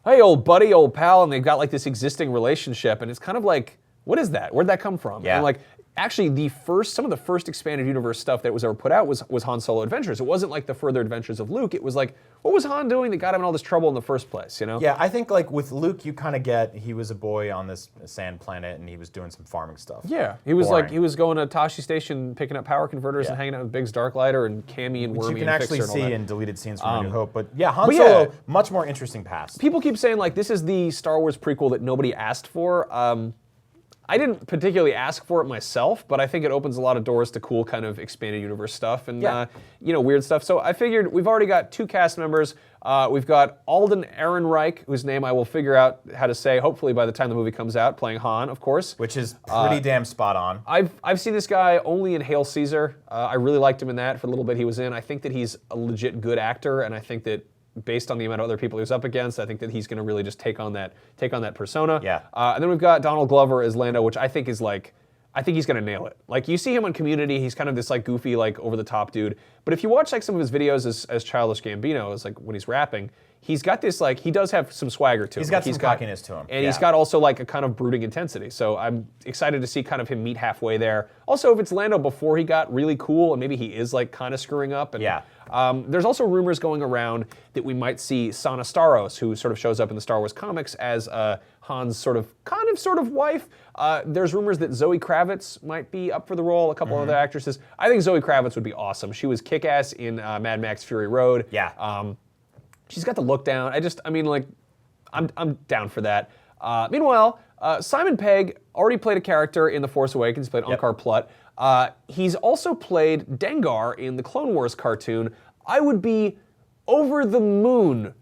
hey, old buddy, old pal, and they've got like this existing relationship, and it's kind of like, what is that? Where'd that come from? Yeah. And like, actually, some of the first expanded universe stuff that was ever put out was Han Solo Adventures. It wasn't like the further adventures of Luke. It was like, what was Han doing that got him in all this trouble in the first place, you know? Yeah, I think like with Luke, you kind of get, he was a boy on this sand planet and he was doing some farming stuff. Yeah, he was like, he was going to Tashi Station, picking up power converters and hanging out with Biggs Darklighter and Cammy and Wormy and Fixer and all that. You can actually see in deleted scenes from A New Hope. But yeah, Han Solo, much more interesting past. People keep saying like, this is the Star Wars prequel that nobody asked for. I didn't particularly ask for it myself, but I think it opens a lot of doors to cool kind of expanded universe stuff and you know, weird stuff. So I figured we've already got 2 cast members. We've got Alden Ehrenreich, whose name I will figure out how to say hopefully by the time the movie comes out, playing Han, of course. Which is pretty damn spot on. I've seen this guy only in Hail Caesar. I really liked him in that for the little bit he was in. I think that he's a legit good actor, and I think that based on the amount of other people he was up against, I think that he's going to really just take on that persona. Yeah. And then we've got Donald Glover as Lando, which I think is like, I think he's going to nail it. Like, you see him on Community, he's kind of this like goofy, like over-the-top dude. But if you watch like some of his videos as Childish Gambino, as like when he's rapping, he's got this like, he does have some swagger to him. He's got some cockiness to him. And he's got also like a kind of brooding intensity. So I'm excited to see kind of him meet halfway there. Also, if it's Lando before he got really cool, and maybe he is like kind of screwing up. And, there's also rumors going around that we might see Sana Starros, who sort of shows up in the Star Wars comics as Han's sort of wife. There's rumors that Zoe Kravitz might be up for the role, a couple other actresses. I think Zoe Kravitz would be awesome. She was kick-ass in Mad Max Fury Road. Yeah. She's got the look down. I'm down for that. Meanwhile, Simon Pegg already played a character in The Force Awakens. He played Unkar Plutt. He's also played Dengar in the Clone Wars cartoon. I would be over the moon,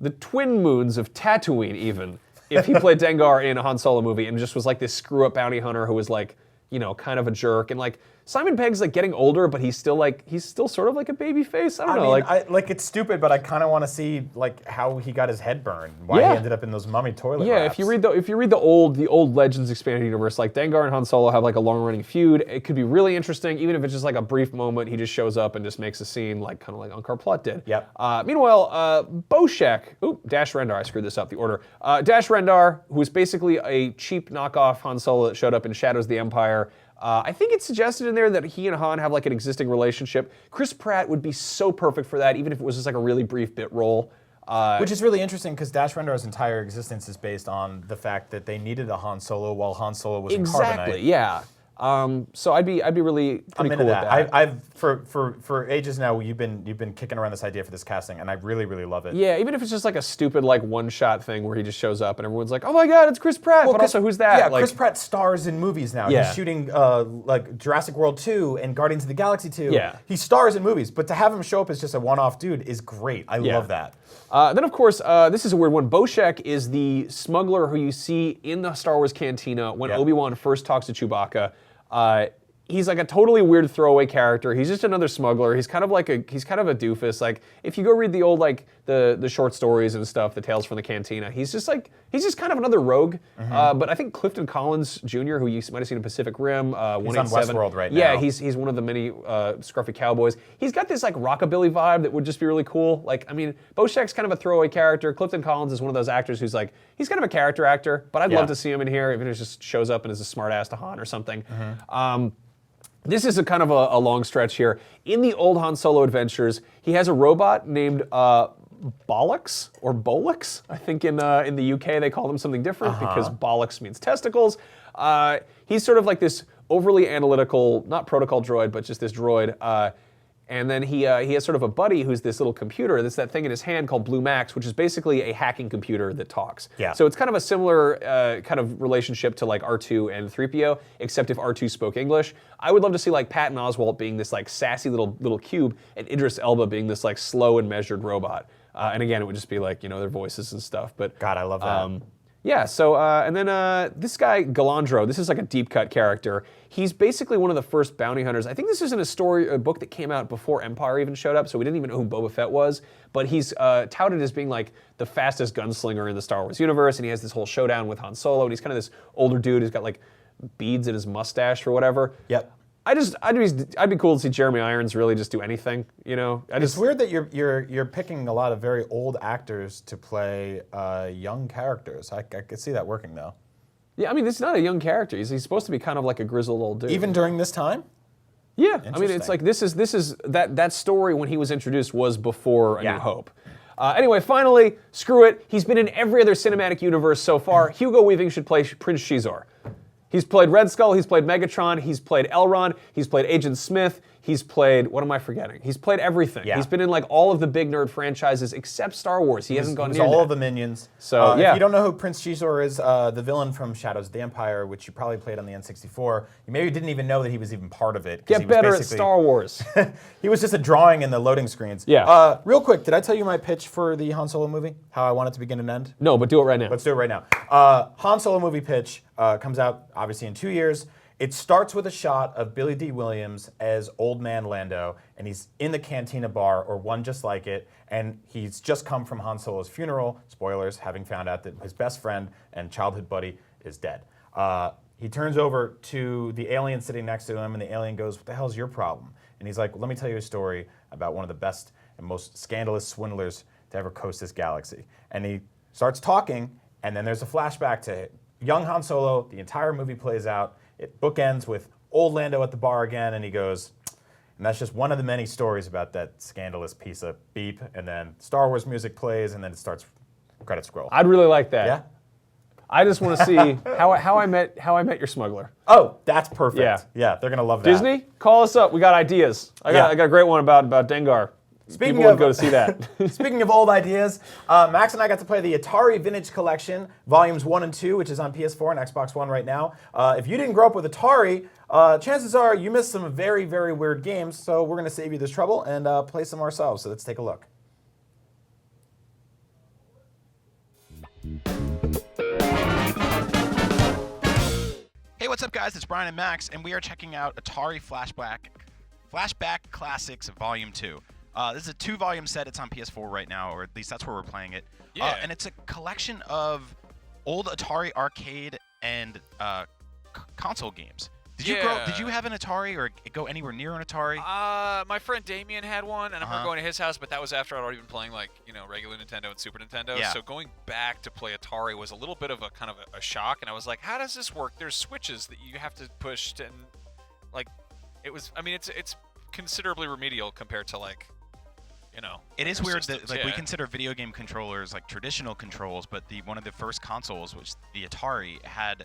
the twin moons of Tatooine even, if he played Dengar in a Han Solo movie and just was like this screw-up bounty hunter who was like, you know, kind of a jerk. And like, Simon Pegg's like getting older, but he's still sort of like a baby face. I don't know. Like it's stupid, but I kind of want to see like how he got his head burned, why he ended up in those mummy toilet wraps. If you read the old Legends expanded universe, like Dengar and Han Solo have like a long-running feud. It could be really interesting, even if it's just like a brief moment. He just shows up and just makes a scene, like kind of like Unkar Plutt did. Yep. Meanwhile, Boshek, Dash Rendar, I screwed this up, the order. Dash Rendar, who is basically a cheap knockoff Han Solo that showed up in Shadows of the Empire. I think it's suggested in there that he and Han have like an existing relationship. Chris Pratt would be so perfect for that, even if it was just like a really brief bit role. Which is really interesting because Dash Rendar's entire existence is based on the fact that they needed a Han Solo while Han Solo was in carbonite. Exactly, yeah. So I'd be really pretty cool with that. I've for ages now you've been kicking around this idea for this casting, and I really love it. Yeah, even if it's just like a stupid like one-shot thing where he just shows up and everyone's like, oh my god, it's Chris Pratt. Well, but also, who's that? Yeah, like, Chris Pratt stars in movies now. Yeah. He's shooting like Jurassic World 2 and Guardians of the Galaxy 2. Yeah. He stars in movies, but to have him show up as just a one-off dude is great. I love that. Then, of course, this is a weird one. Boshek is the smuggler who you see in the Star Wars cantina when Obi-Wan first talks to Chewbacca. He's like a totally weird throwaway character. He's just another smuggler. He's kind of a doofus. Like, if you go read the old like the short stories and stuff, the Tales from the Cantina, he's just kind of another rogue. But I think Clifton Collins Jr., who you might have seen in Pacific Rim, he's 187. on Westworld right now. Yeah, he's one of the many scruffy cowboys. He's got this like rockabilly vibe that would just be really cool. Like, I mean, Boshek's kind of a throwaway character. Clifton Collins is one of those actors who's like, he's kind of a character actor, but I'd love to see him in here, even if he just shows up and is a smart ass to Han or something. This is a kind of a long stretch here. In the old Han Solo adventures, he has a robot named Bollocks or Bolix. I think in the UK they call them something different because Bollocks means testicles. He's sort of like this overly analytical, not protocol droid, but just this droid. And then he has sort of a buddy who's this little computer. That's that thing in his hand called Blue Max, which is basically a hacking computer that talks. Yeah. So it's kind of a similar kind of relationship to like R2 and 3PO, except if R2 spoke English. I would love to see like Patton Oswalt being this like sassy little cube, and Idris Elba being this like slow and measured robot. And again, it would just be like, their voices and stuff. But God, I love that. yeah, so, and then this guy, Galandro, this is like a deep cut character. He's basically one of the first bounty hunters. I think this is in a book that came out before Empire even showed up, so we didn't even know who Boba Fett was. But he's touted as being like the fastest gunslinger in the Star Wars universe, and he has this whole showdown with Han Solo, and he's kind of this older dude who's got like beads in his mustache or whatever. Yep. I'd be cool to see Jeremy Irons really just do anything, It's weird that you're picking a lot of very old actors to play young characters. I could see that working though. Yeah, I mean, this is not a young character. He's supposed to be kind of like a grizzled old dude. Even during this time? Yeah, I mean, it's like this is that story when he was introduced was before A New Hope. Anyway, finally, screw it. He's been in every other cinematic universe so far. Hugo Weaving should play Prince Shizor. He's played Red Skull, he's played Megatron, he's played Elrond, he's played Agent Smith, he's played, what am I forgetting? He's played everything. Yeah. He's been in like all of the big nerd franchises except Star Wars. He hasn't gone near all that. of the Minions. So, yeah. If you don't know who Prince Shizor is, the villain from Shadows of the Empire, which you probably played on the N64, you maybe didn't even know that he was even part of it. Get better at Star Wars. He was just a drawing in the loading screens. Yeah. Real quick, did I tell you my pitch for the Han Solo movie? How I want it to begin and end? No, but do it right now. Let's do it right now. Han Solo movie pitch comes out obviously in 2 years. It starts with a shot of Billy D. Williams as Old Man Lando, and he's in the Cantina bar, or one just like it, and he's just come from Han Solo's funeral, spoilers, having found out that his best friend and childhood buddy is dead. He turns over to the alien sitting next to him, and the alien goes, "What the hell's your problem?" And he's like, "Well, let me tell you a story about one of the best and most scandalous swindlers to ever coast this galaxy." And he starts talking, and then there's a flashback to young Han Solo. The entire movie plays out. It bookends with old Lando at the bar again, and he goes, and that's just one of the many stories about that scandalous piece of beep, and then Star Wars music plays, and then it starts credit scroll. I'd really like that. Yeah? I just want to see how I met your smuggler. Oh, that's perfect. Yeah. Yeah, they're going to love that. Disney, call us up. We got ideas. I got a great one about Dengar. People would go to see that. Speaking of old ideas, Max and I got to play the Atari Vintage Collection, Volumes 1 and 2, which is on PS4 and Xbox One right now. If you didn't grow up with Atari, chances are you missed some very, very weird games, so we're going to save you this trouble and play some ourselves. So let's take a look. Hey, what's up, guys? It's Brian and Max, and we are checking out Atari Flashback Classics Volume 2. This is a 2-volume set. It's on PS4 right now, or at least that's where we're playing it. Yeah. And it's a collection of old Atari arcade and console games. Did you have an Atari or go anywhere near an Atari? My friend Damien had one, and I remember going to his house, but that was after I'd already been playing regular Nintendo and Super Nintendo. Yeah. So going back to play Atari was a little bit of a kind of a shock, and I was like, how does this work? There's switches that you have to push, and like it's considerably remedial compared to It is weird systems, that we consider video game controllers like traditional controls, but one of the first consoles, which the Atari, had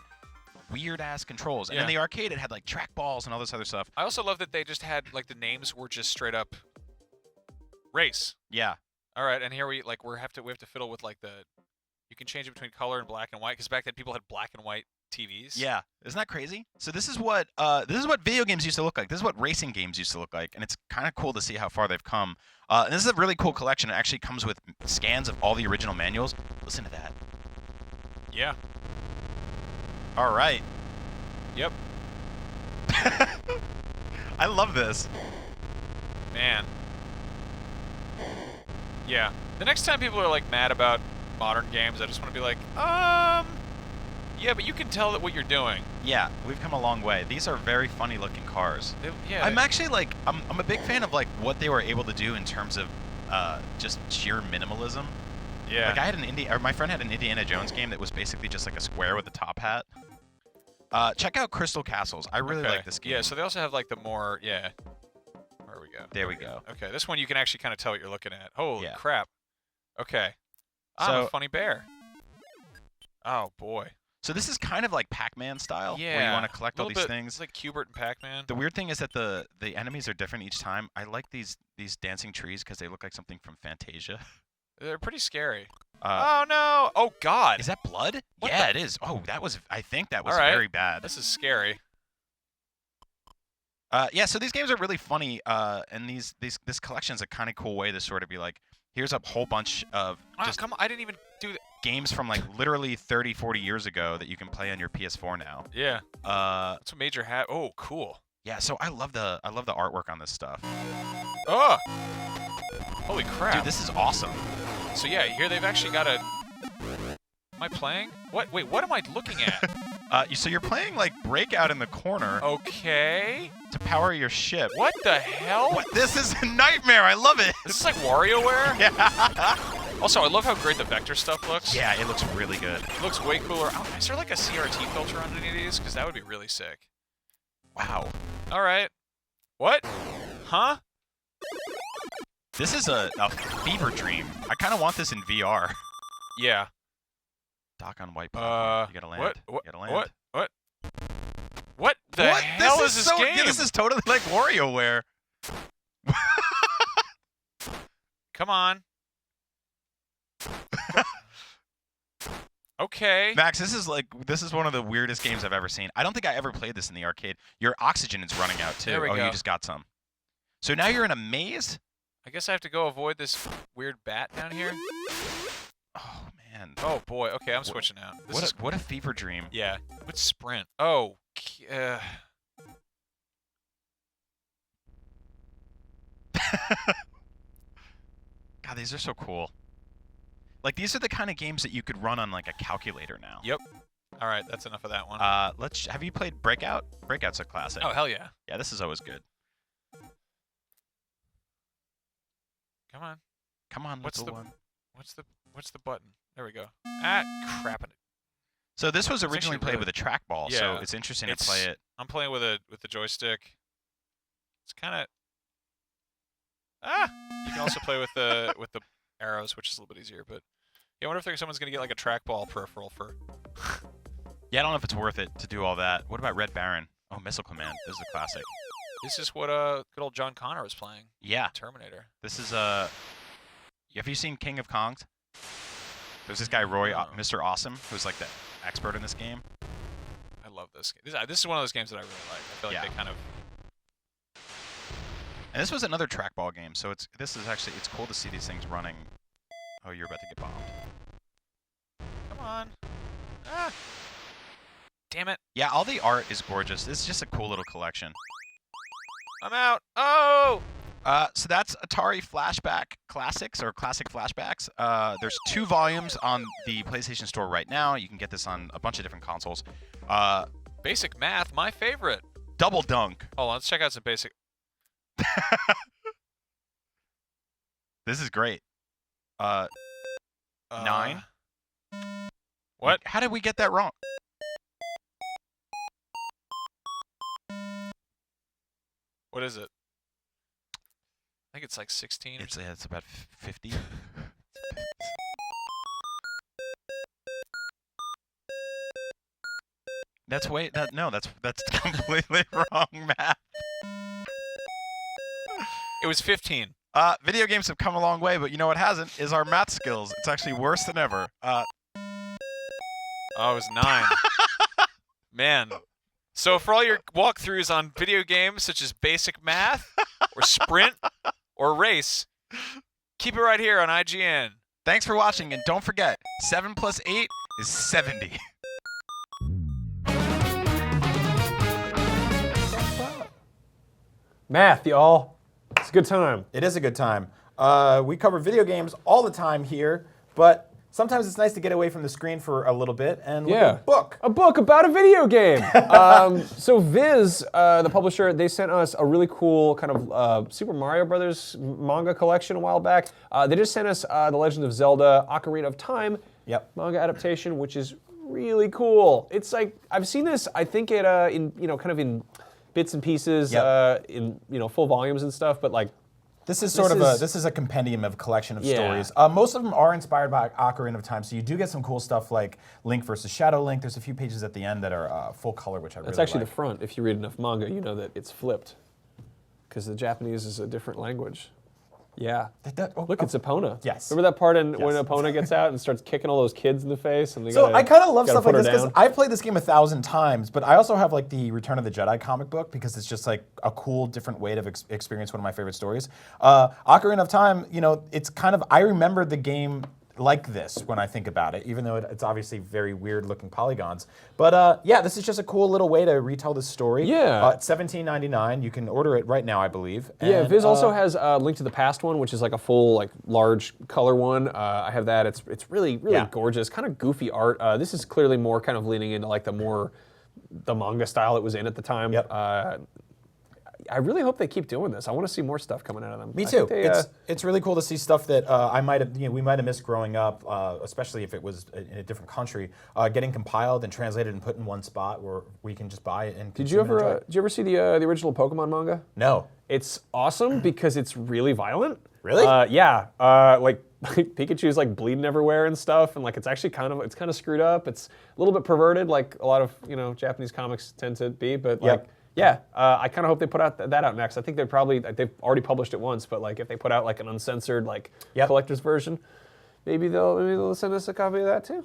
weird ass controls, and in the arcade it had like trackballs and all this other stuff. I also love that they just had like the names were just straight up race. Yeah. All right, and here we have to fiddle with like you can change it between color and black and white, because back then people had black and white TVs. Yeah, isn't that crazy? So this is what video games used to look like. This is what racing games used to look like, and it's kind of cool to see how far they've come. And this is a really cool collection. It actually comes with scans of all the original manuals. Listen to that. Yeah. All right. Yep. I love this. Man. Yeah. The next time people are like mad about modern games, I just want to be like, yeah, but you can tell that what you're doing. Yeah, we've come a long way. These are very funny looking cars. I'm actually like, I'm a big fan of like what they were able to do in terms of just sheer minimalism. Yeah. Like I had my friend had an Indiana Jones game that was basically just like a square with a top hat. Check out Crystal Castles. I really like this game. Yeah, so they also have like the more, Where we go? There we go. Okay, this one you can actually kind of tell what you're looking at. Holy Yeah. crap. Okay. I'm a funny bear. Oh, boy. So this is kind of like Pac-Man style, Yeah. where you want to collect a all little these bit, things. It's like Cubert and Pac-Man. The weird thing is that the enemies are different each time. I like these dancing trees because they look like something from Fantasia. They're pretty scary. Uh, Oh no! Oh God! Is that blood? What Yeah, the- it is. Oh, that was. I think that was All right. very bad. This is scary. Yeah, so these games are really funny, and this collection is a kind of cool way to sort of be like, here's a whole bunch of just Come on! I didn't even do that. games from like literally 30, 40 years ago that you can play on your PS4 now. Yeah. Uh, That's what Major had. Oh, cool. yeah, so I love the artwork on this stuff. Oh! Holy crap! Dude, this is awesome. So yeah, here they've actually got a. Am I playing? What? Wait, what am I looking at? So you're playing like Breakout in the corner Okay. to power your ship. What the hell? What? This is a nightmare. I love it. This is like WarioWare. Yeah. Also, I love how great the vector stuff looks. Yeah, it looks really good. It looks way cooler. Oh, is there like a CRT filter on any of these? Because that would be really sick. Wow. All right. What? Huh? This is a fever dream. I kind of want this in VR. Yeah. Dock on white platform. You gotta land. What? You gotta land. What? What the hell is this game? Yeah, this is totally like WarioWare. Come on. Okay. Max, this is one of the weirdest games I've ever seen. I don't think I ever played this in the arcade. Your oxygen is running out too. There we Oh, go. you just got some. So now you're in a maze? I guess I have to go avoid this weird bat down here. Oh man. Oh boy. Okay, I'm switching out. This is What a fever dream. yeah. What's sprint? Oh. God, these are so cool. Like these are the kind of games that you could run on like a calculator now. Yep. All right, that's enough of that one. Have you played Breakout? Breakout's a classic. Oh hell yeah. Yeah, this is always good. Come on. Come on, What's little the- one. What's the button? There we go. Ah, crap it. So this was It's originally actually played really- with a trackball, so Yeah, it's interesting to it's- play it. I'm playing with the joystick. It's kind of You can also play with the arrows, which is a little bit easier. But yeah, I wonder if someone's gonna get like a trackball peripheral for. Yeah, I don't know if it's worth it to do all that. What about Red Baron? Oh, Missile Command. This is a classic. This is what good old John Connor was playing. Yeah, Terminator. this is Have you seen King of Kong? There's this guy Roy, No. Mr. Awesome, who's like the expert in this game. I love this game. This is one of those games that I really like. I feel like Yeah. they kind of. And this was another trackball game, so it's cool to see these things running. Oh, you're about to get bombed. Come on. Ah. Damn it. Yeah, all the art is gorgeous. It's just a cool little collection. I'm out. Oh. So that's Atari Flashback Classics, or Classic Flashbacks. There's 2 volumes on the PlayStation Store right now. You can get this on a bunch of different consoles. Basic math, my favorite. Double Dunk. Hold on, let's check out some basic. This is great. 9. What? How did we get that wrong? What is it? I think it's like 16. It's about 50. That's completely wrong math. It was 15. Video games have come a long way, but you know what hasn't is our math skills. It's actually worse than ever. Oh, it was 9. Man. So for all your walkthroughs on video games such as basic math, or sprint, or race, keep it right here on IGN. Thanks for watching, and don't forget, 7 plus 8 is 70. Math, y'all. It's a good time. It is a good time. We cover video games all the time here, but sometimes it's nice to get away from the screen for a little bit and look at a book. A book about a video game. So Viz, the publisher, they sent us a really cool kind of Super Mario Brothers manga collection a while back. They just sent us The Legend of Zelda: Ocarina of Time manga adaptation, which is really cool. It's like I've seen this. I think it in kind of in bits and pieces, in full volumes and stuff, but like This is this is a compendium of collection of stories. Most of them are inspired by Ocarina of Time, so you do get some cool stuff like Link versus Shadow Link. There's a few pages at the end that are full color, which I really like. That's actually the front. If you read enough manga, you know that it's flipped, because the Japanese is a different language. Yeah. Look, it's Epona. Yes. Remember that part when Epona gets out and starts kicking all those kids in the face? And they I kind of love stuff like this because I've played this game 1,000 times, but I also have like the Return of the Jedi comic book because it's just like a cool, different way to experience one of my favorite stories. Ocarina of Time, you know, it's kind of, I remember the game like this when I think about it, even though it's obviously very weird looking polygons. But yeah, this is just a cool little way to retell this story. Yeah. It's $17.99. You can order it right now, I believe. Yeah, and, Viz also has Link to the Past one, which is like a full, like, large color one. I have that. It's really gorgeous, kind of goofy art. This is clearly more kind of leaning into like the manga style it was in at the time. Yep. I really hope they keep doing this. I want to see more stuff coming out of them. Me too. It's really cool to see stuff that we might have missed growing up, especially if it was in a different country, getting compiled and translated and put in one spot where we can just buy it and. Did you ever see the original Pokemon manga? No. It's awesome because it's really violent. Really? Yeah. Like Pikachu's like bleeding everywhere and stuff, and like it's actually kind of screwed up. It's a little bit perverted, like a lot of Japanese comics tend to be, but like. Yeah, I kind of hope they put that out next. I think they've already published it once, but like if they put out like an uncensored collector's version, maybe they'll send us a copy of that too.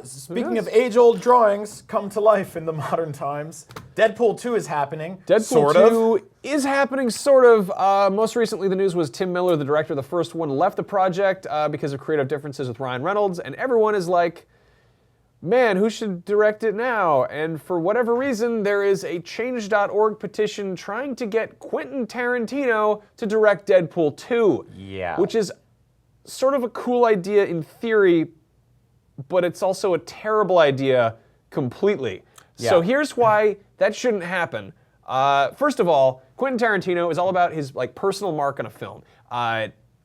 Speaking of age-old drawings come to life in the modern times, Deadpool 2 is happening. Deadpool 2 is happening, sort of. Most recently, the news was Tim Miller, the director of the first one, left the project because of creative differences with Ryan Reynolds, and everyone is like, man, who should direct it now? And for whatever reason, there is a change.org petition trying to get Quentin Tarantino to direct Deadpool 2. Yeah. Which is sort of a cool idea in theory, but it's also a terrible idea completely. Yeah. So here's why that shouldn't happen. First of all, Quentin Tarantino is all about his personal mark on a film,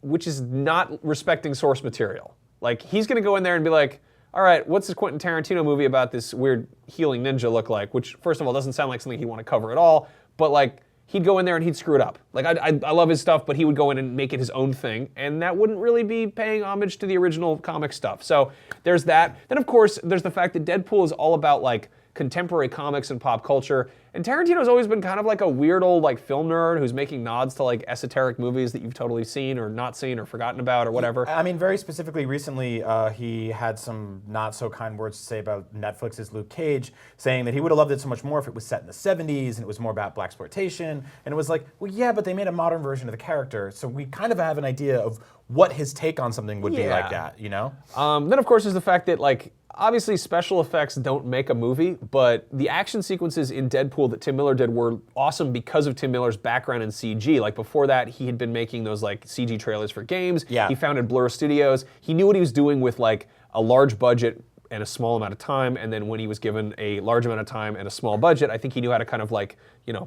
which is not respecting source material. Like, he's going to go in there and be like, all right, what's this Quentin Tarantino movie about this weird healing ninja look like? Which, first of all, doesn't sound like something he'd want to cover at all. But like, he'd go in there and he'd screw it up. Like, I love his stuff, but he would go in and make it his own thing, and that wouldn't really be paying homage to the original comic stuff. So there's that. Then, of course, there's the fact that Deadpool is all about like contemporary comics and pop culture. And Tarantino's always been kind of like a weird old like film nerd who's making nods to like esoteric movies that you've totally seen or not seen or forgotten about or whatever. I mean, very specifically recently, he had some not so kind words to say about Netflix's Luke Cage, saying that he would have loved it so much more if it was set in the 70s and it was more about blaxploitation. And it was like, well, yeah, but they made a modern version of the character, so we kind of have an idea of what his take on something would be like that, you know? Then, of course, there's the fact that like, obviously, special effects don't make a movie, but the action sequences in Deadpool that Tim Miller did were awesome because of Tim Miller's background in CG. Like, before that, he had been making those, like, CG trailers for games. Yeah. He founded Blur Studios. He knew what he was doing with, like, a large budget and a small amount of time, and then when he was given a large amount of time and a small budget, I think he knew how to kind of, like,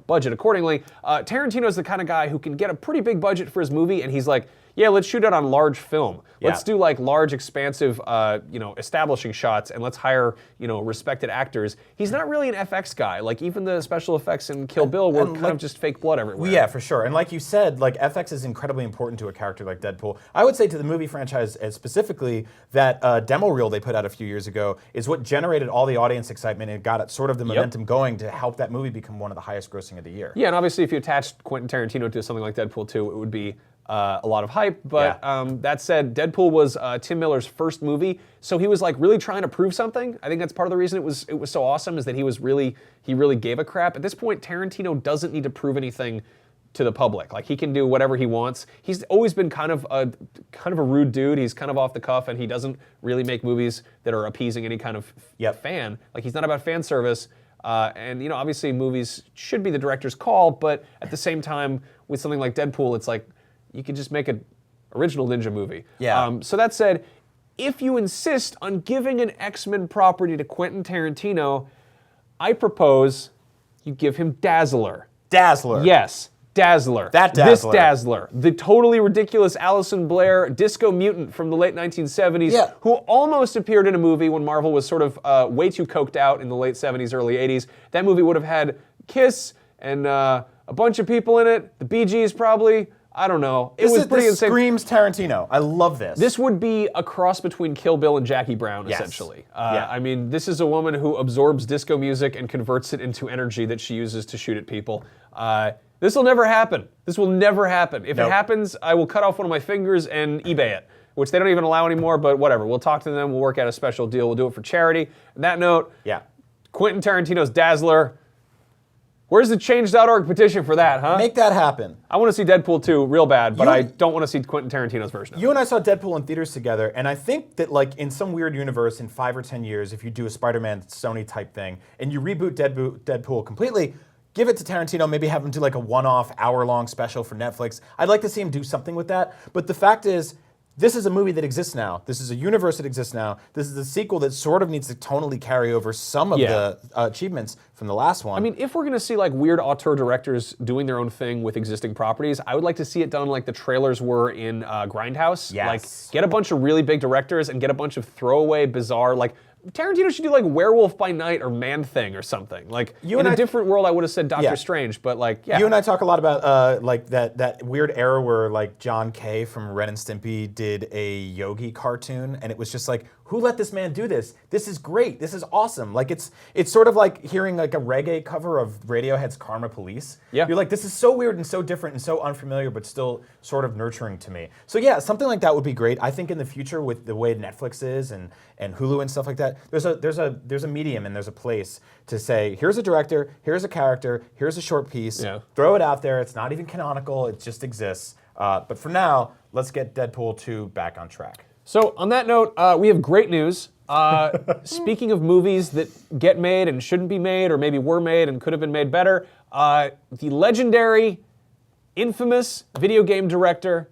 budget accordingly. Tarantino's the kind of guy who can get a pretty big budget for his movie, and he's like, yeah, let's shoot it on large film. Let's do like large, expansive, establishing shots, and let's hire, respected actors. He's not really an FX guy. Like, even the special effects in Kill Bill were kind of just fake blood everywhere. Yeah, for sure. And like you said, like FX is incredibly important to a character like Deadpool. I would say to the movie franchise specifically that demo reel they put out a few years ago is what generated all the audience excitement and got it sort of the momentum going to help that movie become one of the highest grossing of the year. Yeah, and obviously if you attached Quentin Tarantino to something like Deadpool 2, it would be a lot of hype, but that said, Deadpool was Tim Miller's first movie, so he was like really trying to prove something. I think that's part of the reason it was so awesome, is that he really gave a crap. At this point, Tarantino doesn't need to prove anything to the public. Like, he can do whatever he wants. He's always been kind of a rude dude. He's kind of off the cuff, and he doesn't really make movies that are appeasing any kind of fan. Like, he's not about fan service. And obviously movies should be the director's call, but at the same time, with something like Deadpool, it's like, you could just make an original ninja movie. Yeah. So that said, if you insist on giving an X-Men property to Quentin Tarantino, I propose you give him Dazzler. Dazzler. Yes, Dazzler. That Dazzler. This Dazzler. The totally ridiculous Alison Blair disco mutant from the late 1970s, who almost appeared in a movie when Marvel was sort of way too coked out in the late 70s, early 80s. That movie would have had Kiss and a bunch of people in it, the Bee Gees probably. I don't know. This was pretty insane. Screams Tarantino. I love this. This would be a cross between Kill Bill and Jackie Brown, Yes. essentially. Yeah. I mean, this is a woman who absorbs disco music and converts it into energy that she uses to shoot at people. This will never happen. This will never happen. If Nope. it happens, I will cut off one of my fingers and eBay it, which they don't even allow anymore, but whatever. We'll talk to them. We'll work out a special deal. We'll do it for charity. On that note, yeah. Quentin Tarantino's Dazzler. Where's the change.org petition for that, huh? Make that happen. I want to see Deadpool 2 real bad, but You- I don't want to see Quentin Tarantino's version of it. You and I saw Deadpool in theaters together, and I think that like in some weird universe in 5 or 10 years, if you do a Spider-Man Sony type thing and you reboot Deadpool completely, give it to Tarantino, maybe have him do like a one-off hour-long special for Netflix. I'd like to see him do something with that. But the fact is, this is a movie that exists now. This is a universe that exists now. This is a sequel that sort of needs to tonally carry over some of the achievements from the last one. I mean, if we're going to see like weird auteur directors doing their own thing with existing properties, I would like to see it done like the trailers were in Grindhouse. Yes. Like, get a bunch of really big directors and get a bunch of throwaway, bizarre, like, Tarantino should do like Werewolf by Night or Man-Thing or something. Like, in a different world, I would have said Doctor Yeah. Strange, but like, yeah. You and I talk a lot about like that weird era where like John Kay from Ren and Stimpy did a Yogi cartoon, and it was just like, who let this man do this? This is great. This is awesome. Like it's sort of like hearing like a reggae cover of Radiohead's Karma Police. Yeah. You're like, this is so weird and so different and so unfamiliar, but still sort of nurturing to me. So yeah, something like that would be great. I think in the future with the way Netflix is and Hulu and stuff like that, there's a medium and there's a place to say, here's a director, here's a character, here's a short piece. Yeah. Throw it out there. It's not even canonical. It just exists. But for now, let's get Deadpool 2 back on track. So on that note, we have great news. Speaking of movies that get made and shouldn't be made, or maybe were made and could have been made better, the legendary, infamous video game director,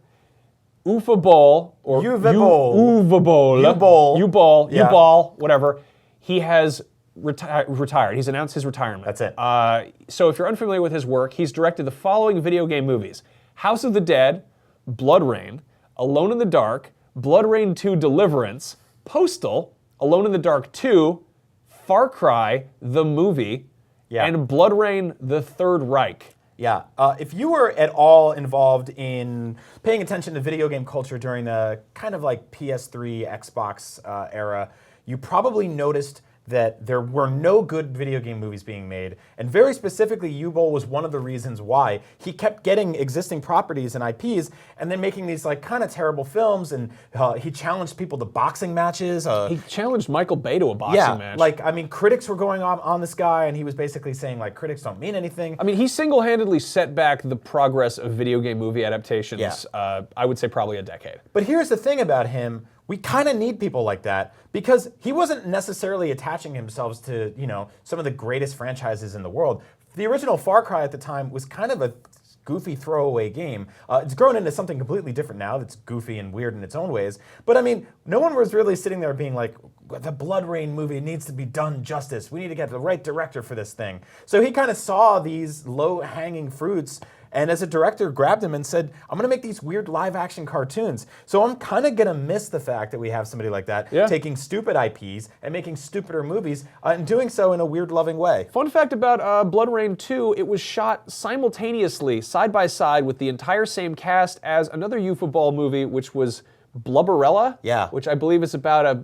Uwe Boll, or Uwe Boll. Yeah. Boll, whatever, he has retired. He's announced his retirement. That's it. So if you're unfamiliar with his work, he's directed the following video game movies: House of the Dead, Blood Rain, Alone in the Dark, Blood Rain 2 Deliverance, Postal, Alone in the Dark 2, Far Cry, the movie, and Blood Rain, the Third Reich. Yeah. If you were at all involved in paying attention to video game culture during the kind of like PS3, Xbox era, you probably noticed that there were no good video game movies being made. And very specifically, Uwe was one of the reasons why. He kept getting existing properties and IPs and then making these like kind of terrible films, and he challenged people to boxing matches. He challenged Michael Bay to a boxing match. Like, I mean, critics were going on this guy, and he was basically saying, like, critics don't mean anything. I mean, he single-handedly set back the progress of video game movie adaptations, I would say probably a decade. But here's the thing about him. We kind of need people like that because he wasn't necessarily attaching himself to, you know, some of the greatest franchises in the world. The original Far Cry at the time was kind of a goofy throwaway game. It's grown into something completely different now that's goofy and weird in its own ways. But I mean, no one was really sitting there being like, the Blood Rain movie needs to be done justice. We need to get the right director for this thing. So he kind of saw these low-hanging fruits, and as a director grabbed him and said, I'm gonna make these weird live action cartoons. So I'm kind of gonna miss the fact that we have somebody like that taking stupid IPs and making stupider movies and doing so in a weird loving way. Fun fact about Blood Rain 2, it was shot simultaneously, side by side, with the entire same cast as another Uwe Boll movie, which was Blubberella, which I believe is about a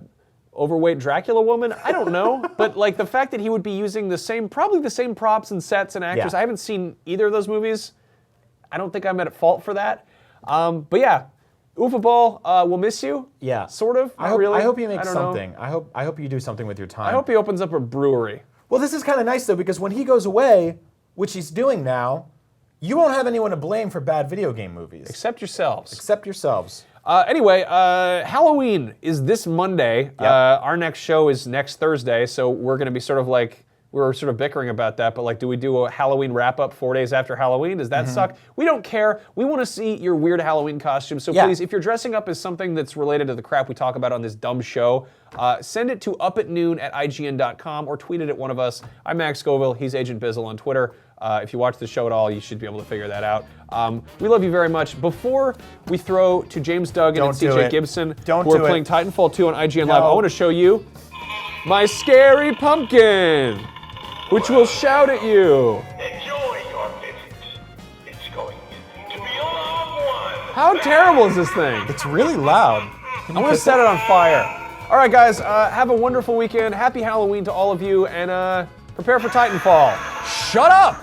overweight Dracula woman. I don't know, but like the fact that he would be using probably the same props and sets and actors. I haven't seen either of those movies. I don't think I'm at fault for that. But yeah, Uwe Boll, we'll miss you. Yeah. Sort of. I hope you make I don't something. know. I hope you do something with your time. I hope he opens up a brewery. Well, this is kind of nice though, because when he goes away, which he's doing now, you won't have anyone to blame for bad video game movies. Except yourselves. Except yourselves. Anyway, Halloween is this Monday. Yep. Our next show is next Thursday, so we're going to be sort of like, we were sort of bickering about that, but like, do we do a Halloween wrap-up 4 days after Halloween? Does that suck? We don't care. We want to see your weird Halloween costumes. So please, if you're dressing up as something that's related to the crap we talk about on this dumb show, send it to upatnoon@ign.com or tweet it at one of us. I'm Max Scoville. He's Agent Bizzle on Twitter. If you watch the show at all, you should be able to figure that out. We love you very much. Before we throw to James Duggan and CJ Gibson, who are playing Titanfall 2 on IGN Live, I want to show you my scary pumpkin, which will shout at you. Enjoy your visit. It's going to be a long one. How terrible is this thing? It's really loud. I'm gonna set it on fire. All right, guys, have a wonderful weekend. Happy Halloween to all of you, and prepare for Titanfall. Shut up!